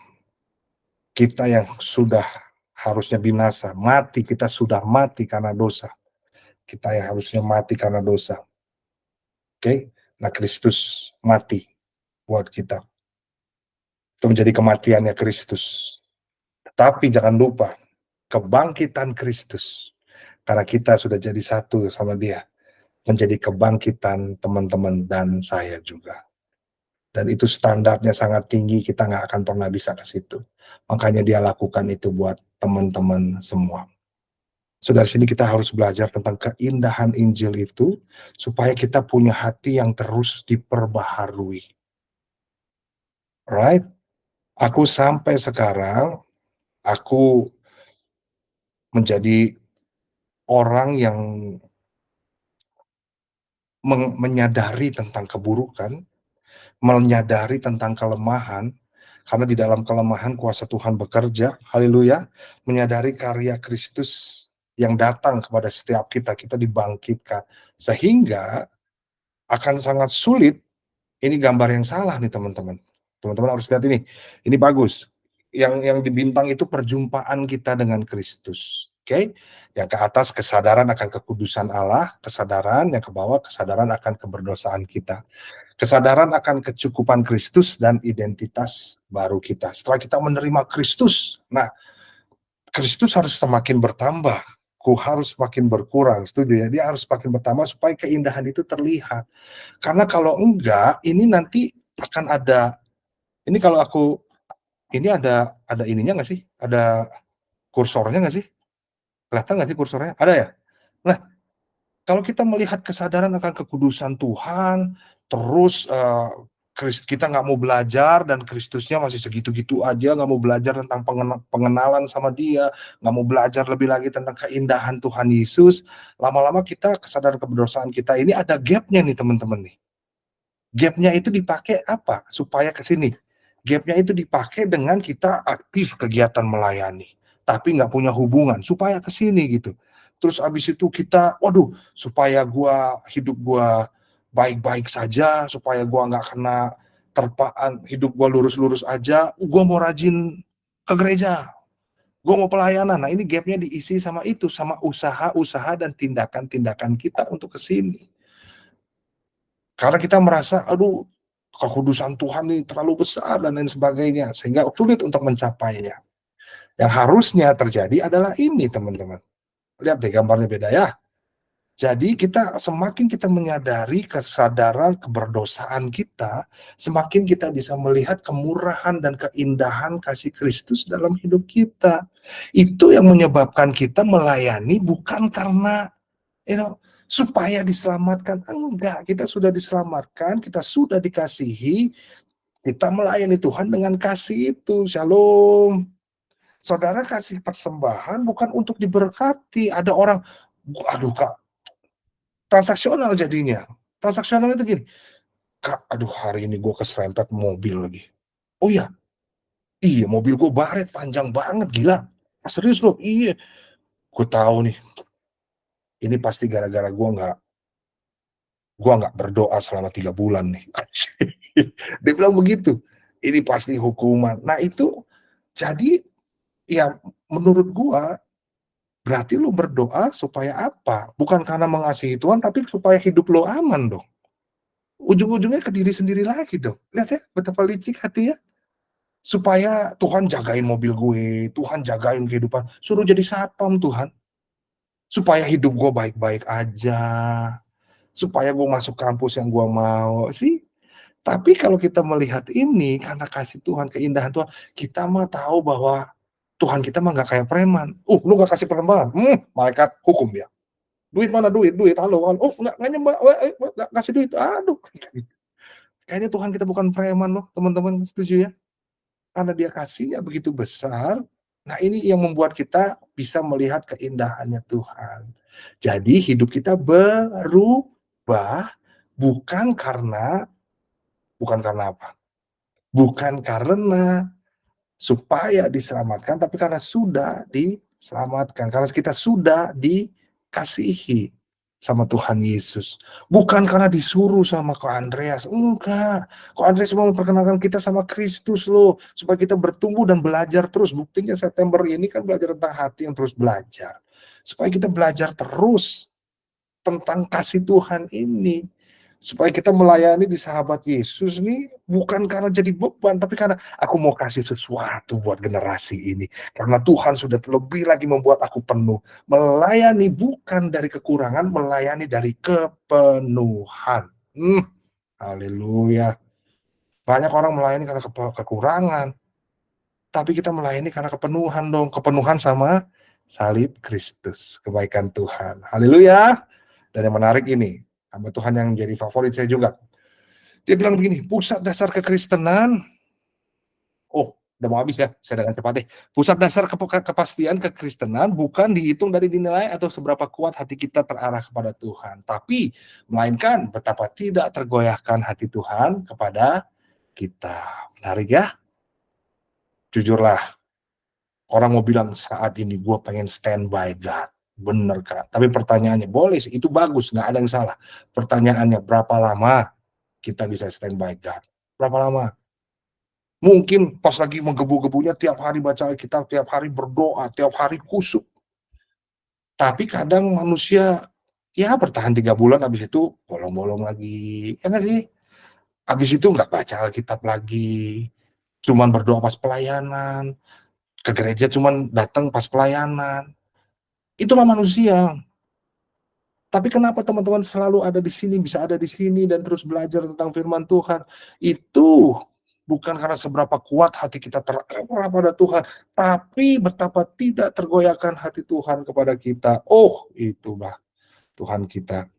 Kita yang sudah harusnya binasa, mati, kita sudah mati karena dosa. Kita yang harusnya mati karena dosa. Oke? Nah, Kristus mati buat kita. Itu menjadi kematiannya Kristus. Tetapi jangan lupa, kebangkitan Kristus. Karena kita sudah jadi satu sama dia. Menjadi kebangkitan teman-teman dan saya juga. Dan itu standarnya sangat tinggi, kita nggak akan pernah bisa ke situ. Makanya dia lakukan itu buat teman-teman semua. So dari sini kita harus belajar tentang keindahan Injil itu, supaya kita punya hati yang terus diperbaharui. Right? Aku sampai sekarang, aku menjadi orang yang menyadari tentang keburukan, menyadari tentang kelemahan, karena di dalam kelemahan kuasa Tuhan bekerja, haleluya, menyadari karya Kristus yang datang kepada setiap kita, kita dibangkitkan. Sehingga akan sangat sulit, ini gambar yang salah nih teman-teman. Teman-teman harus lihat ini bagus. Yang di bintang itu perjumpaan kita dengan Kristus. Oke? Yang ke atas kesadaran akan kekudusan Allah, kesadaran yang ke bawah kesadaran akan keberdosaan kita. Kesadaran akan kecukupan Kristus dan identitas baru kita. Setelah kita menerima Kristus, nah Kristus harus semakin bertambah, ku harus makin berkurang, setuju ya? Dia harus makin bertambah supaya keindahan itu terlihat. Karena kalau enggak, ini nanti akan ada, ini kalau aku, ini ada ininya nggak sih? Ada kursornya nggak sih? Kelihatan nggak sih kursornya? Ada ya? Nah, kalau kita melihat kesadaran akan kekudusan Tuhan, terus kita nggak mau belajar dan Kristusnya masih segitu-gitu aja, nggak mau belajar tentang pengenalan sama Dia, nggak mau belajar lebih lagi tentang keindahan Tuhan Yesus, lama-lama kita kesadaran keberdosaan kita ini ada gapnya nih teman-teman nih. Gapnya itu dipakai apa? Supaya ke sini. Gapnya itu dipakai dengan kita aktif kegiatan melayani, tapi nggak punya hubungan, supaya ke sini gitu. Terus abis itu kita, waduh, supaya hidup gua baik-baik saja, supaya gua nggak kena terpaan, hidup gua lurus-lurus aja, gua mau rajin ke gereja, gua mau pelayanan. Nah ini gapnya diisi sama itu, sama usaha-usaha dan tindakan-tindakan kita untuk ke sini. Karena kita merasa, aduh, kekudusan Tuhan ini terlalu besar dan lain sebagainya, sehingga sulit untuk mencapainya. Yang harusnya terjadi adalah ini, teman-teman. Lihat deh gambarnya beda ya. Jadi semakin kita menyadari kesadaran keberdosaan kita, semakin kita bisa melihat kemurahan dan keindahan kasih Kristus dalam hidup kita. Itu yang menyebabkan kita melayani bukan karena supaya diselamatkan. Enggak, kita sudah diselamatkan, kita sudah dikasihi, kita melayani Tuhan dengan kasih itu. Shalom. Saudara kasih persembahan bukan untuk diberkati. Ada orang, aduh Kak, transaksional jadinya. Transaksional itu gini, Kak, aduh hari ini gue keserempet mobil lagi. Oh iya mobil gue baret panjang banget, gila. Serius loh, iya. Gue tahu nih, ini pasti gara-gara gua nggak berdoa selama 3 bulan nih. Dia bilang begitu. Ini pasti hukuman. Nah itu jadi ya menurut gua berarti lu berdoa supaya apa? Bukan karena mengasihi Tuhan, tapi supaya hidup lo aman dong. Ujung-ujungnya ke diri sendiri lagi dong. Lihat ya betapa licik hati ya. Supaya Tuhan jagain mobil gue, Tuhan jagain kehidupan. Suruh jadi satpam Tuhan. Supaya hidup gue baik-baik aja. Supaya gue masuk kampus yang gue mau. Sih, tapi kalau kita melihat ini karena kasih Tuhan, keindahan Tuhan, kita mah tahu bahwa Tuhan kita mah nggak kayak preman. Lu nggak kasih persembahan, malaikat hukum ya. Duit mana duit, halo, halo. Oh nggak nyembah, nggak kasih duit, aduh. Kayaknya Tuhan kita bukan preman loh, teman-teman, setuju ya? Karena Dia kasihnya begitu besar. Nah ini yang membuat kita bisa melihat keindahannya Tuhan. Jadi hidup kita berubah. berubah bukan karena apa? Bukan karena supaya diselamatkan, tapi karena sudah diselamatkan, karena kita sudah dikasihi sama Tuhan Yesus. Bukan karena disuruh sama Ko Andreas, enggak. Ko Andreas mau memperkenalkan kita sama Kristus loh, supaya kita bertumbuh dan belajar terus. Buktinya September ini kan belajar tentang hati yang terus belajar. Supaya kita belajar terus tentang kasih Tuhan ini. Supaya kita melayani di sahabat Yesus nih bukan karena jadi beban, tapi karena aku mau kasih sesuatu buat generasi ini. Karena Tuhan sudah lebih lagi membuat aku penuh. Melayani bukan dari kekurangan, melayani dari kepenuhan. Haleluya. Banyak orang melayani karena kekurangan, tapi kita melayani karena kepenuhan dong. Kepenuhan sama salib Kristus, kebaikan Tuhan. Haleluya. Dan yang menarik ini, hamba Tuhan yang jadi favorit saya juga. Dia bilang begini, pusat dasar kekristenan, udah mau habis ya, saya dengan cepat deh. Pusat dasar kepastian kekristenan bukan dihitung dari dinilai atau seberapa kuat hati kita terarah kepada Tuhan, tapi melainkan betapa tidak tergoyahkan hati Tuhan kepada kita. Menarik ya? Jujurlah, orang mau bilang saat ini gue pengen stand by God. Bener Kak, tapi pertanyaannya boleh sih, itu bagus, nggak ada yang salah. Pertanyaannya berapa lama kita bisa stand by God? Berapa lama? Mungkin pas lagi menggebu-gebunya tiap hari baca Alkitab, tiap hari berdoa, tiap hari kusuk. Tapi kadang manusia ya bertahan 3 bulan, habis itu bolong-bolong lagi. Ya nggak sih? Habis itu nggak baca Alkitab lagi. Cuman berdoa pas pelayanan. Ke gereja cuman datang pas pelayanan. Itulah manusia. Tapi kenapa teman-teman selalu ada di sini, bisa ada di sini dan terus belajar tentang firman Tuhan? Itu bukan karena seberapa kuat hati kita terarah pada Tuhan, tapi betapa tidak tergoyahkan hati Tuhan kepada kita. Oh, itulah Tuhan kita.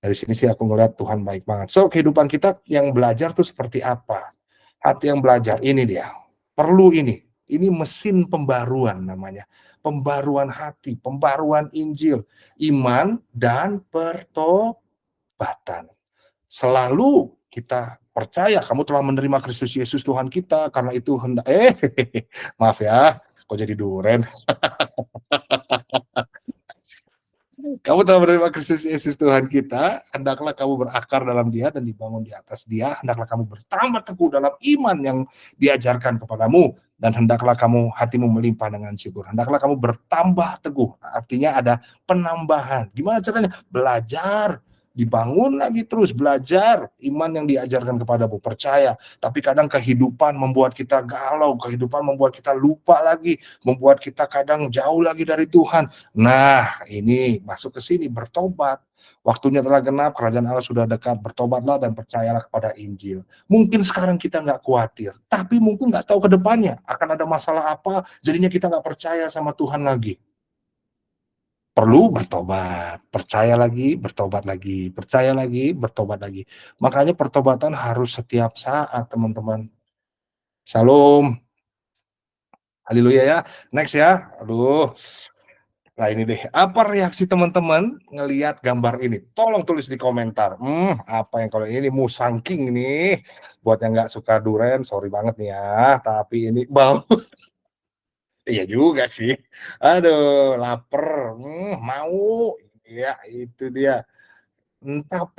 Dari sini sih aku ngeliat Tuhan baik banget. So, kehidupan kita yang belajar tuh seperti apa? Hati yang belajar, ini dia. Perlu ini. Ini mesin pembaruan namanya. Pembaruan hati, pembaruan Injil, iman, dan pertobatan. Selalu kita percaya kamu telah menerima Kristus Yesus Tuhan kita, karena itu hendak maaf ya, kok jadi duren. Kamu telah menerima Kristus Yesus Tuhan kita, hendaklah kamu berakar dalam Dia dan dibangun di atas Dia, hendaklah kamu bertambah teguh dalam iman yang diajarkan kepadamu, dan hendaklah kamu hatimu melimpah dengan syukur. Hendaklah kamu bertambah teguh, artinya ada penambahan. Gimana caranya? Belajar, dibangun lagi terus, belajar iman yang diajarkan kepadamu, percaya. Tapi kadang kehidupan membuat kita galau, kehidupan membuat kita lupa lagi, membuat kita kadang jauh lagi dari Tuhan. Nah, ini masuk ke sini, bertobat. Waktunya telah genap, kerajaan Allah sudah dekat, bertobatlah dan percayalah kepada Injil. Mungkin sekarang kita nggak khawatir, tapi mungkin nggak tahu ke depannya akan ada masalah apa, jadinya kita nggak percaya sama Tuhan lagi. Perlu bertobat, percaya lagi, bertobat lagi, percaya lagi, bertobat lagi. Makanya pertobatan harus setiap saat, teman-teman. Shalom, haleluya ya. Next ya, aduh. Nah ini deh, apa reaksi teman-teman ngelihat gambar ini? Tolong tulis di komentar. Apa yang kalau ini musangking nih. Buat yang nggak suka duren, sorry banget nih ya. Tapi ini bau. Iya juga sih. Aduh, lapar. Mau. Ya, itu dia. Entap.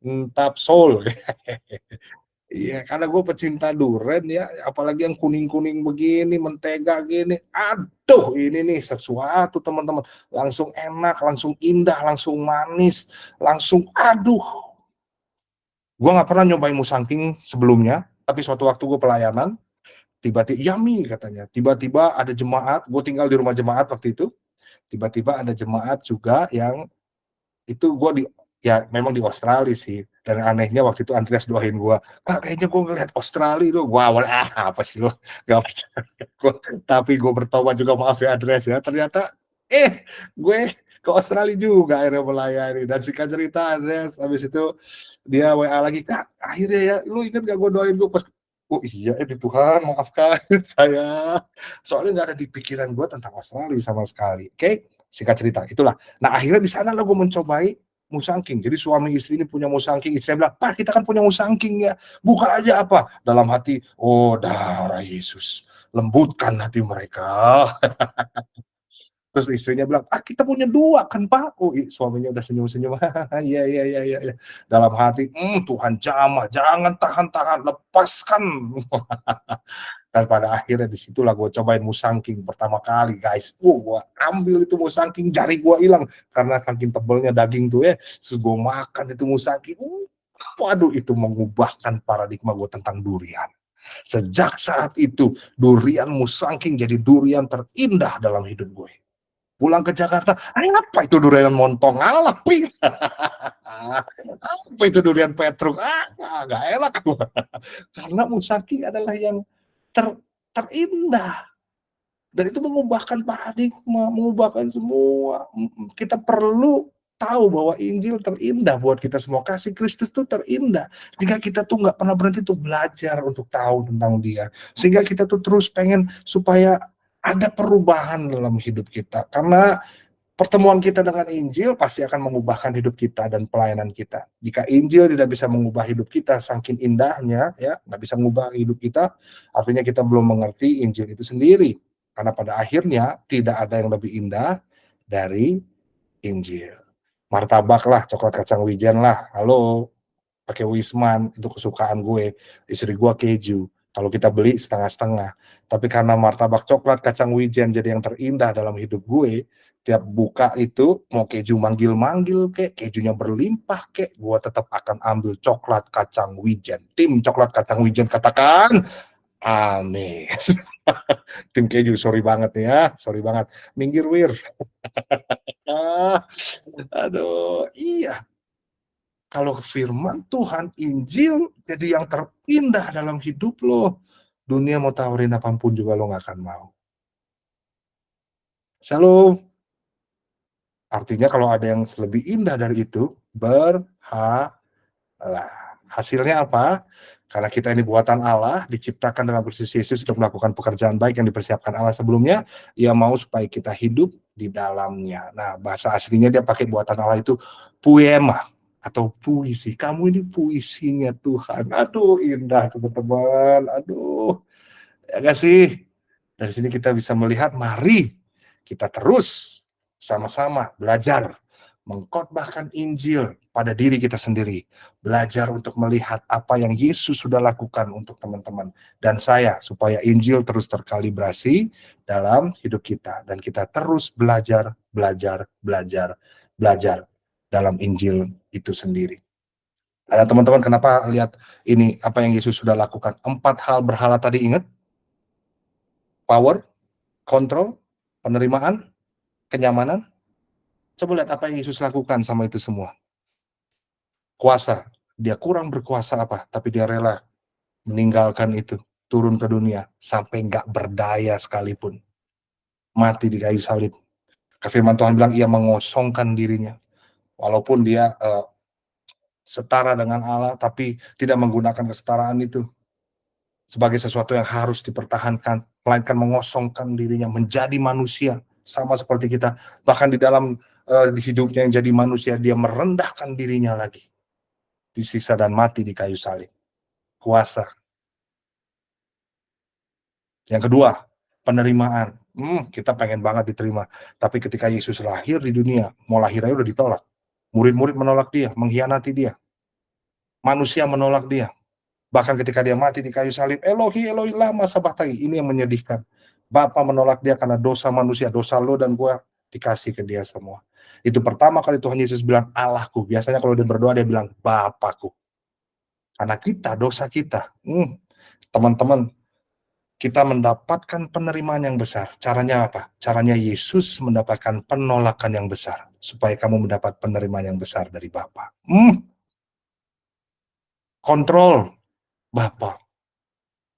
Entap Soul. Iya, karena gue pecinta duren ya, apalagi yang kuning-kuning begini, mentega gini. Aduh, ini nih sesuatu teman-teman. Langsung enak, langsung indah, langsung manis, langsung aduh. Gue nggak pernah nyobain musangking sebelumnya, tapi suatu waktu gue pelayanan, tiba-tiba yummy katanya. Tiba-tiba ada jemaat, gue tinggal di rumah jemaat waktu itu. Tiba-tiba ada jemaat juga yang itu gue ya memang di Australia sih, dan anehnya waktu itu Andreas doain gue, Kak kayaknya gue ngeliat Australia tuh, gue awal apa sih lo, gak percaya gua, tapi gue bertobat juga, maaf ya Andreas ya, ternyata gue ke Australia juga akhirnya melayani, dan singkat cerita Andreas habis itu dia WA lagi, Kak akhirnya ya lu inget gak gue doain gue pas, oh iya di Tuhan maafkan saya, soalnya nggak ada di pikiran gue tentang Australia sama sekali. Oke, singkat cerita itulah. Nah akhirnya di sana lo gue mencobai musangking. Jadi suami istri ini punya musangking, istrinya bilang, "Pak, kita kan punya musangking ya, buka aja apa." Dalam hati, "Oh, darah Yesus, lembutkan hati mereka." Terus istrinya bilang, "Ah, kita punya 2 kan, Pak." Oh, suaminya udah senyum-senyum, "Iya iya iya iya iya." Dalam hati, Tuhan jamah, jangan tahan-tahan, lepaskan." Dan pada akhirnya di situlah gue cobain musangking pertama kali, guys. Gue ambil itu musangking, jari gue hilang karena saking tebelnya daging tuh ya. Terus gue makan itu musangking. Waduh, itu mengubahkan paradigma gue tentang durian. Sejak saat itu, durian musangking jadi durian terindah dalam hidup gue. Pulang ke Jakarta, apa itu durian montong? Alah, apa itu durian Petruk? Nggak enak gue. Karena musangking adalah yang ter terindah. Dan itu mengubahkan paradigma, mengubahkan semua. Kita perlu tahu bahwa Injil terindah buat kita semua. Kasih Kristus itu terindah. Sehingga kita tuh nggak pernah berhenti tuh belajar untuk tahu tentang Dia. Sehingga kita tuh terus pengen supaya ada perubahan dalam hidup kita. Karena pertemuan kita dengan Injil pasti akan mengubahkan hidup kita dan pelayanan kita. Jika Injil tidak bisa mengubah hidup kita, saking indahnya, ya, nggak bisa mengubah hidup kita, artinya kita belum mengerti Injil itu sendiri. Karena pada akhirnya tidak ada yang lebih indah dari Injil. Martabak lah, coklat kacang wijen lah, halo, pakai Wisman, itu kesukaan gue. Istri gue keju. Kalau kita beli setengah-setengah. Tapi karena martabak coklat kacang wijen jadi yang terindah dalam hidup gue, tiap buka itu mau keju manggil-manggil kek, kejunya berlimpah kek, gue tetap akan ambil coklat kacang wijen. Tim coklat kacang wijen katakan, amin. Tim keju, sorry banget nih ya, sorry banget. Minggir wir. Ah, aduh, iya. Kalau firman Tuhan, Injil jadi yang terindah dalam hidup lo. Dunia mau tawarin apapun juga lo nggak akan mau. Shalom. Artinya kalau ada yang lebih indah dari itu, berhalah. Hasilnya apa? Karena kita ini buatan Allah, diciptakan dengan Kristus Yesus untuk melakukan pekerjaan baik yang dipersiapkan Allah sebelumnya, Ia mau supaya kita hidup di dalamnya. Nah, bahasa aslinya dia pakai buatan Allah itu poema atau puisi. Kamu ini puisinya Tuhan. Aduh, indah teman-teman. Aduh, ya gak sih? Dari sini kita bisa melihat, mari kita terus sama-sama belajar mengkhotbahkan Injil pada diri kita sendiri. Belajar untuk melihat apa yang Yesus sudah lakukan untuk teman-teman dan saya, supaya Injil terus terkalibrasi dalam hidup kita. Dan kita terus belajar, belajar, belajar, belajar dalam Injil itu sendiri. Ada teman-teman kenapa lihat ini apa yang Yesus sudah lakukan? 4 hal berhala tadi ingat? Power, kontrol, penerimaan, kenyamanan. Coba lihat apa yang Yesus lakukan sama itu semua. Kuasa, dia kurang berkuasa apa, tapi dia rela meninggalkan itu, turun ke dunia, sampai nggak berdaya sekalipun. Mati di kayu salib. Firman Tuhan bilang, ia mengosongkan dirinya. Walaupun dia setara dengan Allah, tapi tidak menggunakan kesetaraan itu sebagai sesuatu yang harus dipertahankan, melainkan mengosongkan dirinya, menjadi manusia, sama seperti kita. Bahkan di dalam hidupnya yang jadi manusia, dia merendahkan dirinya lagi. Disiksa dan mati di kayu salib. Kuasa. Yang kedua, penerimaan. Kita pengen banget diterima. Tapi ketika Yesus lahir di dunia, mau lahir aja udah ditolak. Murid-murid menolak dia, mengkhianati dia. Manusia menolak dia. Bahkan ketika dia mati di kayu salib, Elohi, Elohi lama sabachthani. Ini yang menyedihkan. Bapa menolak dia karena dosa manusia, dosa lo dan gue dikasih ke dia semua. Itu pertama kali Tuhan Yesus bilang Allahku. Biasanya kalau dia berdoa dia bilang Bapakku. Karena kita, dosa kita. Teman-teman, kita mendapatkan penerimaan yang besar. Caranya apa? Caranya Yesus mendapatkan penolakan yang besar. Supaya kamu mendapat penerimaan yang besar dari Bapa. Kontrol Bapa.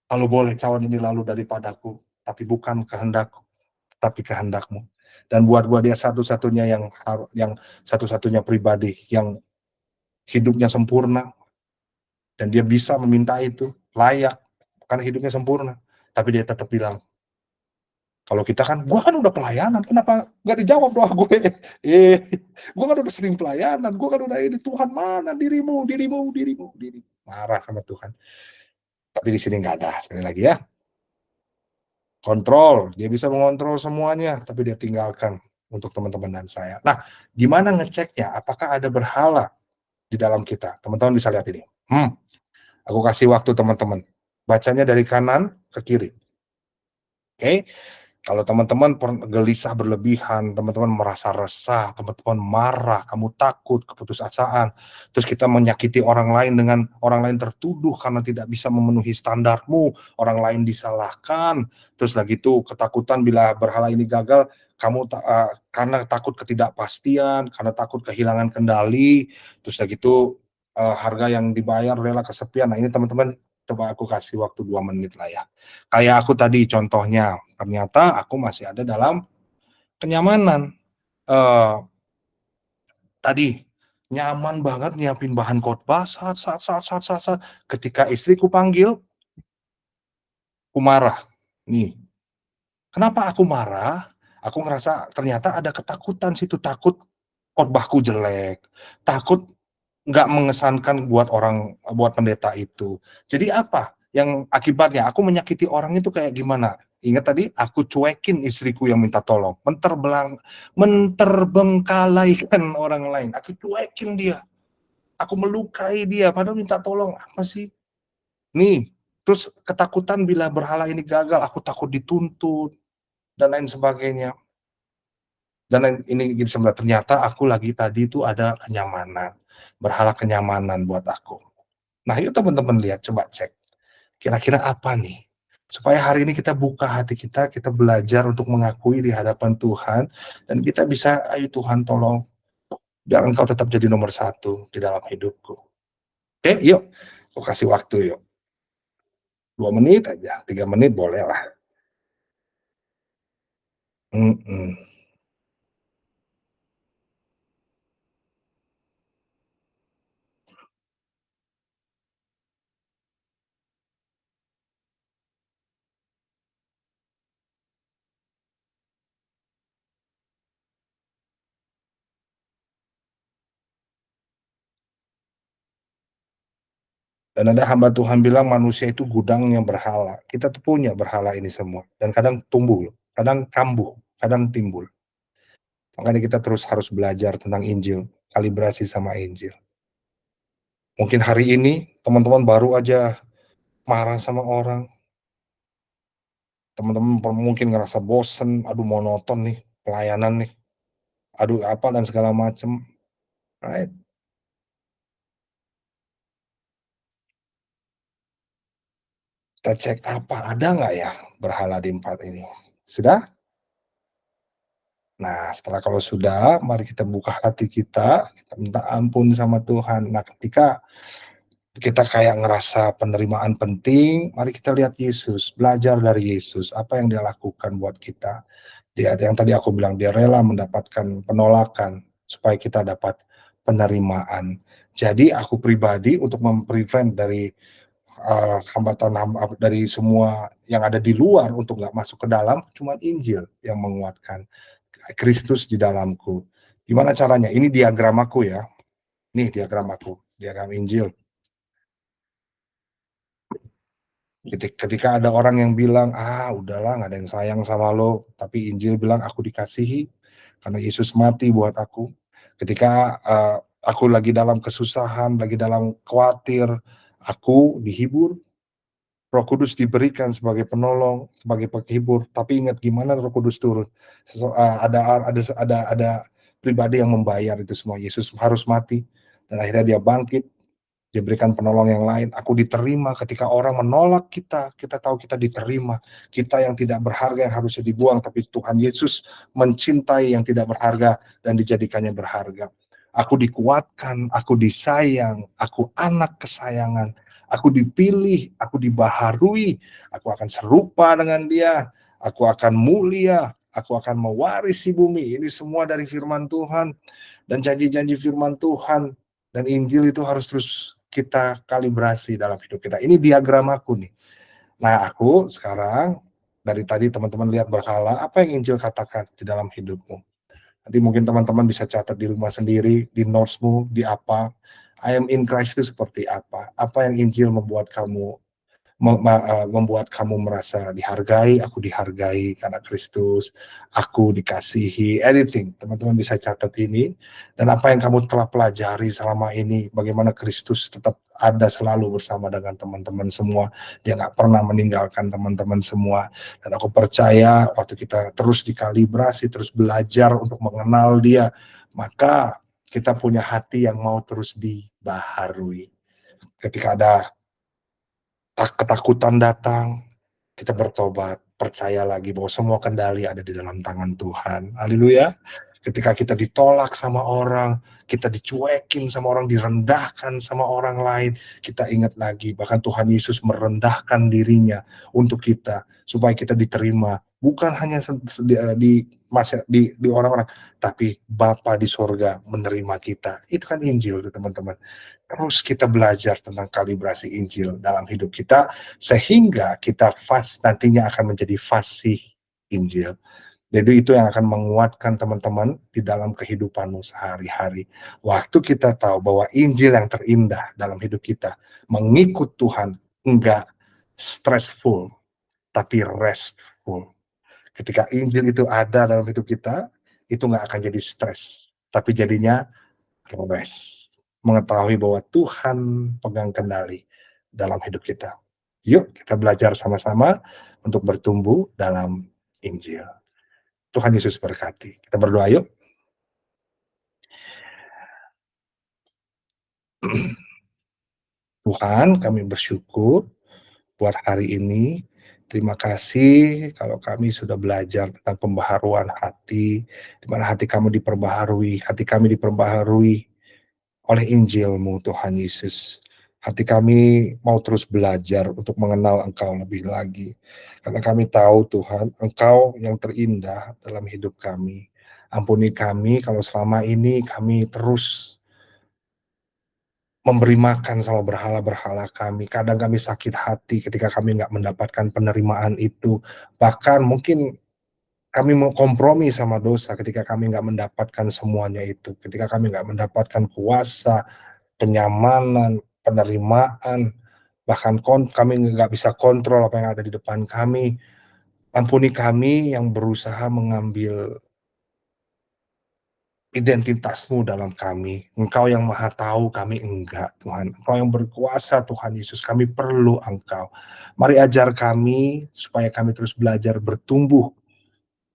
Kalau boleh cawan ini lalu daripadaku, tapi bukan kehendakku, tapi kehendakmu. Dan buat gua dia satu-satunya yang satu-satunya pribadi yang hidupnya sempurna dan dia bisa meminta itu layak karena hidupnya sempurna. Tapi dia tetap bilang, Kalau kita kan, "Gua kan udah pelayanan, kenapa nggak dijawab doa gue? Eh, gua kan udah sering pelayanan, gua kan udah ini, Tuhan mana dirimu dirimu dirimu dirimu." Marah sama Tuhan. Tapi di sini nggak ada, sekali lagi ya, kontrol, dia bisa mengontrol semuanya, tapi dia tinggalkan untuk teman-teman dan saya. Nah, gimana ngeceknya apakah ada berhala di dalam kita? Teman-teman bisa lihat ini. Aku kasih waktu teman-teman. Bacanya dari kanan ke kiri, oke? Kalau teman-teman gelisah berlebihan, teman-teman merasa resah, teman-teman marah, kamu takut, keputusasaan, terus kita menyakiti orang lain dengan orang lain tertuduh karena tidak bisa memenuhi standarmu, orang lain disalahkan, terus lagi itu ketakutan bila berhala ini gagal, karena takut ketidakpastian, karena takut kehilangan kendali, terus lagi itu harga yang dibayar rela kesepian. Nah, ini teman-teman coba aku kasih waktu 2 menit lah ya. Kayak aku tadi contohnya, ternyata aku masih ada dalam kenyamanan, eee, tadi nyaman banget nyiapin bahan khotbah, ketika istriku panggil, aku marah. Nih, kenapa aku marah? Aku ngerasa ternyata ada ketakutan situ, takut khotbahku jelek, takut nggak mengesankan buat pendeta itu. Jadi apa yang akibatnya aku menyakiti orang itu kayak gimana? Ingat tadi aku cuekin istriku yang minta tolong, menterbengkalaikan orang lain, aku cuekin dia, aku melukai dia padahal minta tolong, apa sih? Nih, terus ketakutan bila berhala ini gagal, aku takut dituntut dan lain sebagainya. Dan ini sebenarnya ternyata aku lagi tadi itu ada kenyamanan, berhala kenyamanan buat aku. Nah, yuk teman-teman lihat, coba cek. Kira-kira apa nih? Supaya hari ini kita buka hati kita, kita belajar untuk mengakui di hadapan Tuhan, dan kita bisa, ayo Tuhan tolong, biar Engkau tetap jadi nomor satu di dalam hidupku. Oke, yuk. Aku kasih waktu yuk. 2 menit aja, 3 menit boleh lah. Mhm. Dan ada hamba Tuhan bilang manusia itu gudangnya berhala. Kita tuh punya berhala ini semua. Dan kadang tumbuh, kadang kambuh, kadang timbul. Makanya kita terus harus belajar tentang Injil, kalibrasi sama Injil. Mungkin hari ini teman-teman baru aja marah sama orang, teman-teman mungkin ngerasa bosen, aduh monoton nih pelayanan nih, aduh apa dan segala macam, right? Kita cek apa, ada nggak ya berhala di tempat ini? Sudah? Nah, setelah kalau sudah, mari kita buka hati kita minta ampun sama Tuhan. Nah, ketika kita kayak ngerasa penerimaan penting, mari kita lihat Yesus, belajar dari Yesus, apa yang dia lakukan buat kita. Dia yang tadi aku bilang, dia rela mendapatkan penolakan supaya kita dapat penerimaan. Jadi aku pribadi untuk dari dari semua yang ada di luar untuk nggak masuk ke dalam, cuma Injil yang menguatkan. Kristus di dalamku. Gimana caranya? Ini diagram aku ya. Nih diagram aku, diagram Injil. Ketika ada orang yang bilang, "Ah, udahlah nggak ada yang sayang sama lo," tapi Injil bilang, "Aku dikasihi karena Yesus mati buat aku." Ketika, aku lagi dalam kesusahan, lagi dalam khawatir, aku dihibur, Roh Kudus diberikan sebagai penolong, sebagai penghibur, tapi ingat gimana Roh Kudus turun, ada pribadi yang membayar itu semua, Yesus harus mati, dan akhirnya dia bangkit, diberikan penolong yang lain. Aku diterima ketika orang menolak kita, kita tahu kita diterima. Kita yang tidak berharga yang harusnya dibuang, tapi Tuhan Yesus mencintai yang tidak berharga dan dijadikannya berharga. Aku dikuatkan, aku disayang, aku anak kesayangan, aku dipilih, aku dibaharui, aku akan serupa dengan Dia, aku akan mulia, aku akan mewarisi bumi. Ini semua dari firman Tuhan dan janji-janji firman Tuhan. Dan Injil itu harus terus kita kalibrasi dalam hidup kita. Ini diagram aku nih. Nah, aku sekarang Dari tadi teman-teman lihat berhala, apa yang Injil katakan di dalam hidupmu? Nanti mungkin teman-teman bisa catat di rumah sendiri, di notes-mu, di apa, I am in Christ itu seperti apa? Apa yang Injil membuat kamu membuat kamu merasa dihargai, aku dihargai karena Kristus, aku dikasihi, anything. Teman-teman bisa catat ini, dan apa yang kamu telah pelajari selama ini, bagaimana Kristus tetap ada selalu bersama dengan teman-teman semua, dia nggak pernah meninggalkan teman-teman semua, dan aku percaya waktu kita terus dikalibrasi, terus belajar untuk mengenal dia, maka kita punya hati yang mau terus dibaharui. Ketika ada ketakutan datang, kita bertobat, percaya lagi bahwa semua kendali ada di dalam tangan Tuhan. Haleluya. Ketika kita ditolak sama orang, kita dicuekin sama orang, direndahkan sama orang lain, kita ingat lagi bahkan Tuhan Yesus merendahkan dirinya untuk kita supaya kita diterima, bukan hanya di orang-orang, tapi Bapa di sorga menerima kita. Itu kan Injil, teman-teman. Terus kita belajar tentang kalibrasi Injil dalam hidup kita, sehingga kita nantinya akan menjadi fasih Injil. Jadi itu yang akan menguatkan teman-teman di dalam kehidupanmu sehari-hari. Waktu kita tahu bahwa Injil yang terindah dalam hidup kita, mengikut Tuhan, enggak stressful, tapi restful. Ketika Injil itu ada dalam hidup kita, itu nggak akan jadi stres, tapi jadinya rest. Mengetahui bahwa Tuhan pegang kendali dalam hidup kita. Yuk kita belajar sama-sama untuk bertumbuh dalam Injil. Tuhan Yesus berkati. Kita berdoa yuk. Tuhan, kami bersyukur buat hari ini. Terima kasih kalau kami sudah belajar tentang pembaharuan hati, di mana hati kami diperbaharui oleh Injil-Mu Tuhan Yesus. Hati kami mau terus belajar untuk mengenal Engkau lebih lagi. Karena kami tahu Tuhan, Engkau yang terindah dalam hidup kami. Ampuni kami kalau selama ini kami terus memberi makan sama berhala-berhala kami. Kadang kami sakit hati ketika kami nggak mendapatkan penerimaan itu. Bahkan mungkin kami mau kompromi sama dosa ketika kami nggak mendapatkan semuanya itu. Ketika kami nggak mendapatkan kuasa, kenyamanan, penerimaan, bahkan kami nggak bisa kontrol apa yang ada di depan kami. Ampuni kami yang berusaha mengambil identitas-Mu dalam kami. Engkau yang maha tahu, kami enggak, Tuhan. Engkau yang berkuasa, Tuhan Yesus. Kami perlu Engkau. Mari ajar kami, supaya kami terus belajar bertumbuh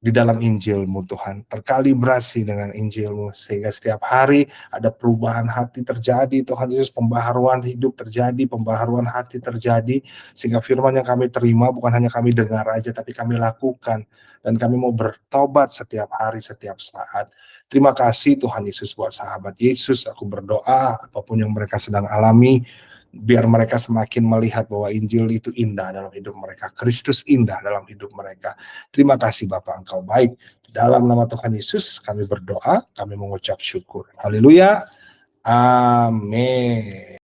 di dalam Injil-Mu Tuhan, terkalibrasi dengan Injil-Mu, sehingga setiap hari ada perubahan hati terjadi, Tuhan Yesus, pembaharuan hidup terjadi, pembaharuan hati terjadi, sehingga firman yang kami terima bukan hanya kami dengar aja, tapi kami lakukan, dan kami mau bertobat setiap hari, setiap saat. Terima kasih Tuhan Yesus buat sahabat Yesus, aku berdoa apapun yang mereka sedang alami, biar mereka semakin melihat bahwa Injil itu indah dalam hidup mereka, Kristus indah dalam hidup mereka. Terima kasih Bapak, Engkau baik. Dalam nama Tuhan Yesus kami berdoa, kami mengucap syukur. Haleluya. Amin.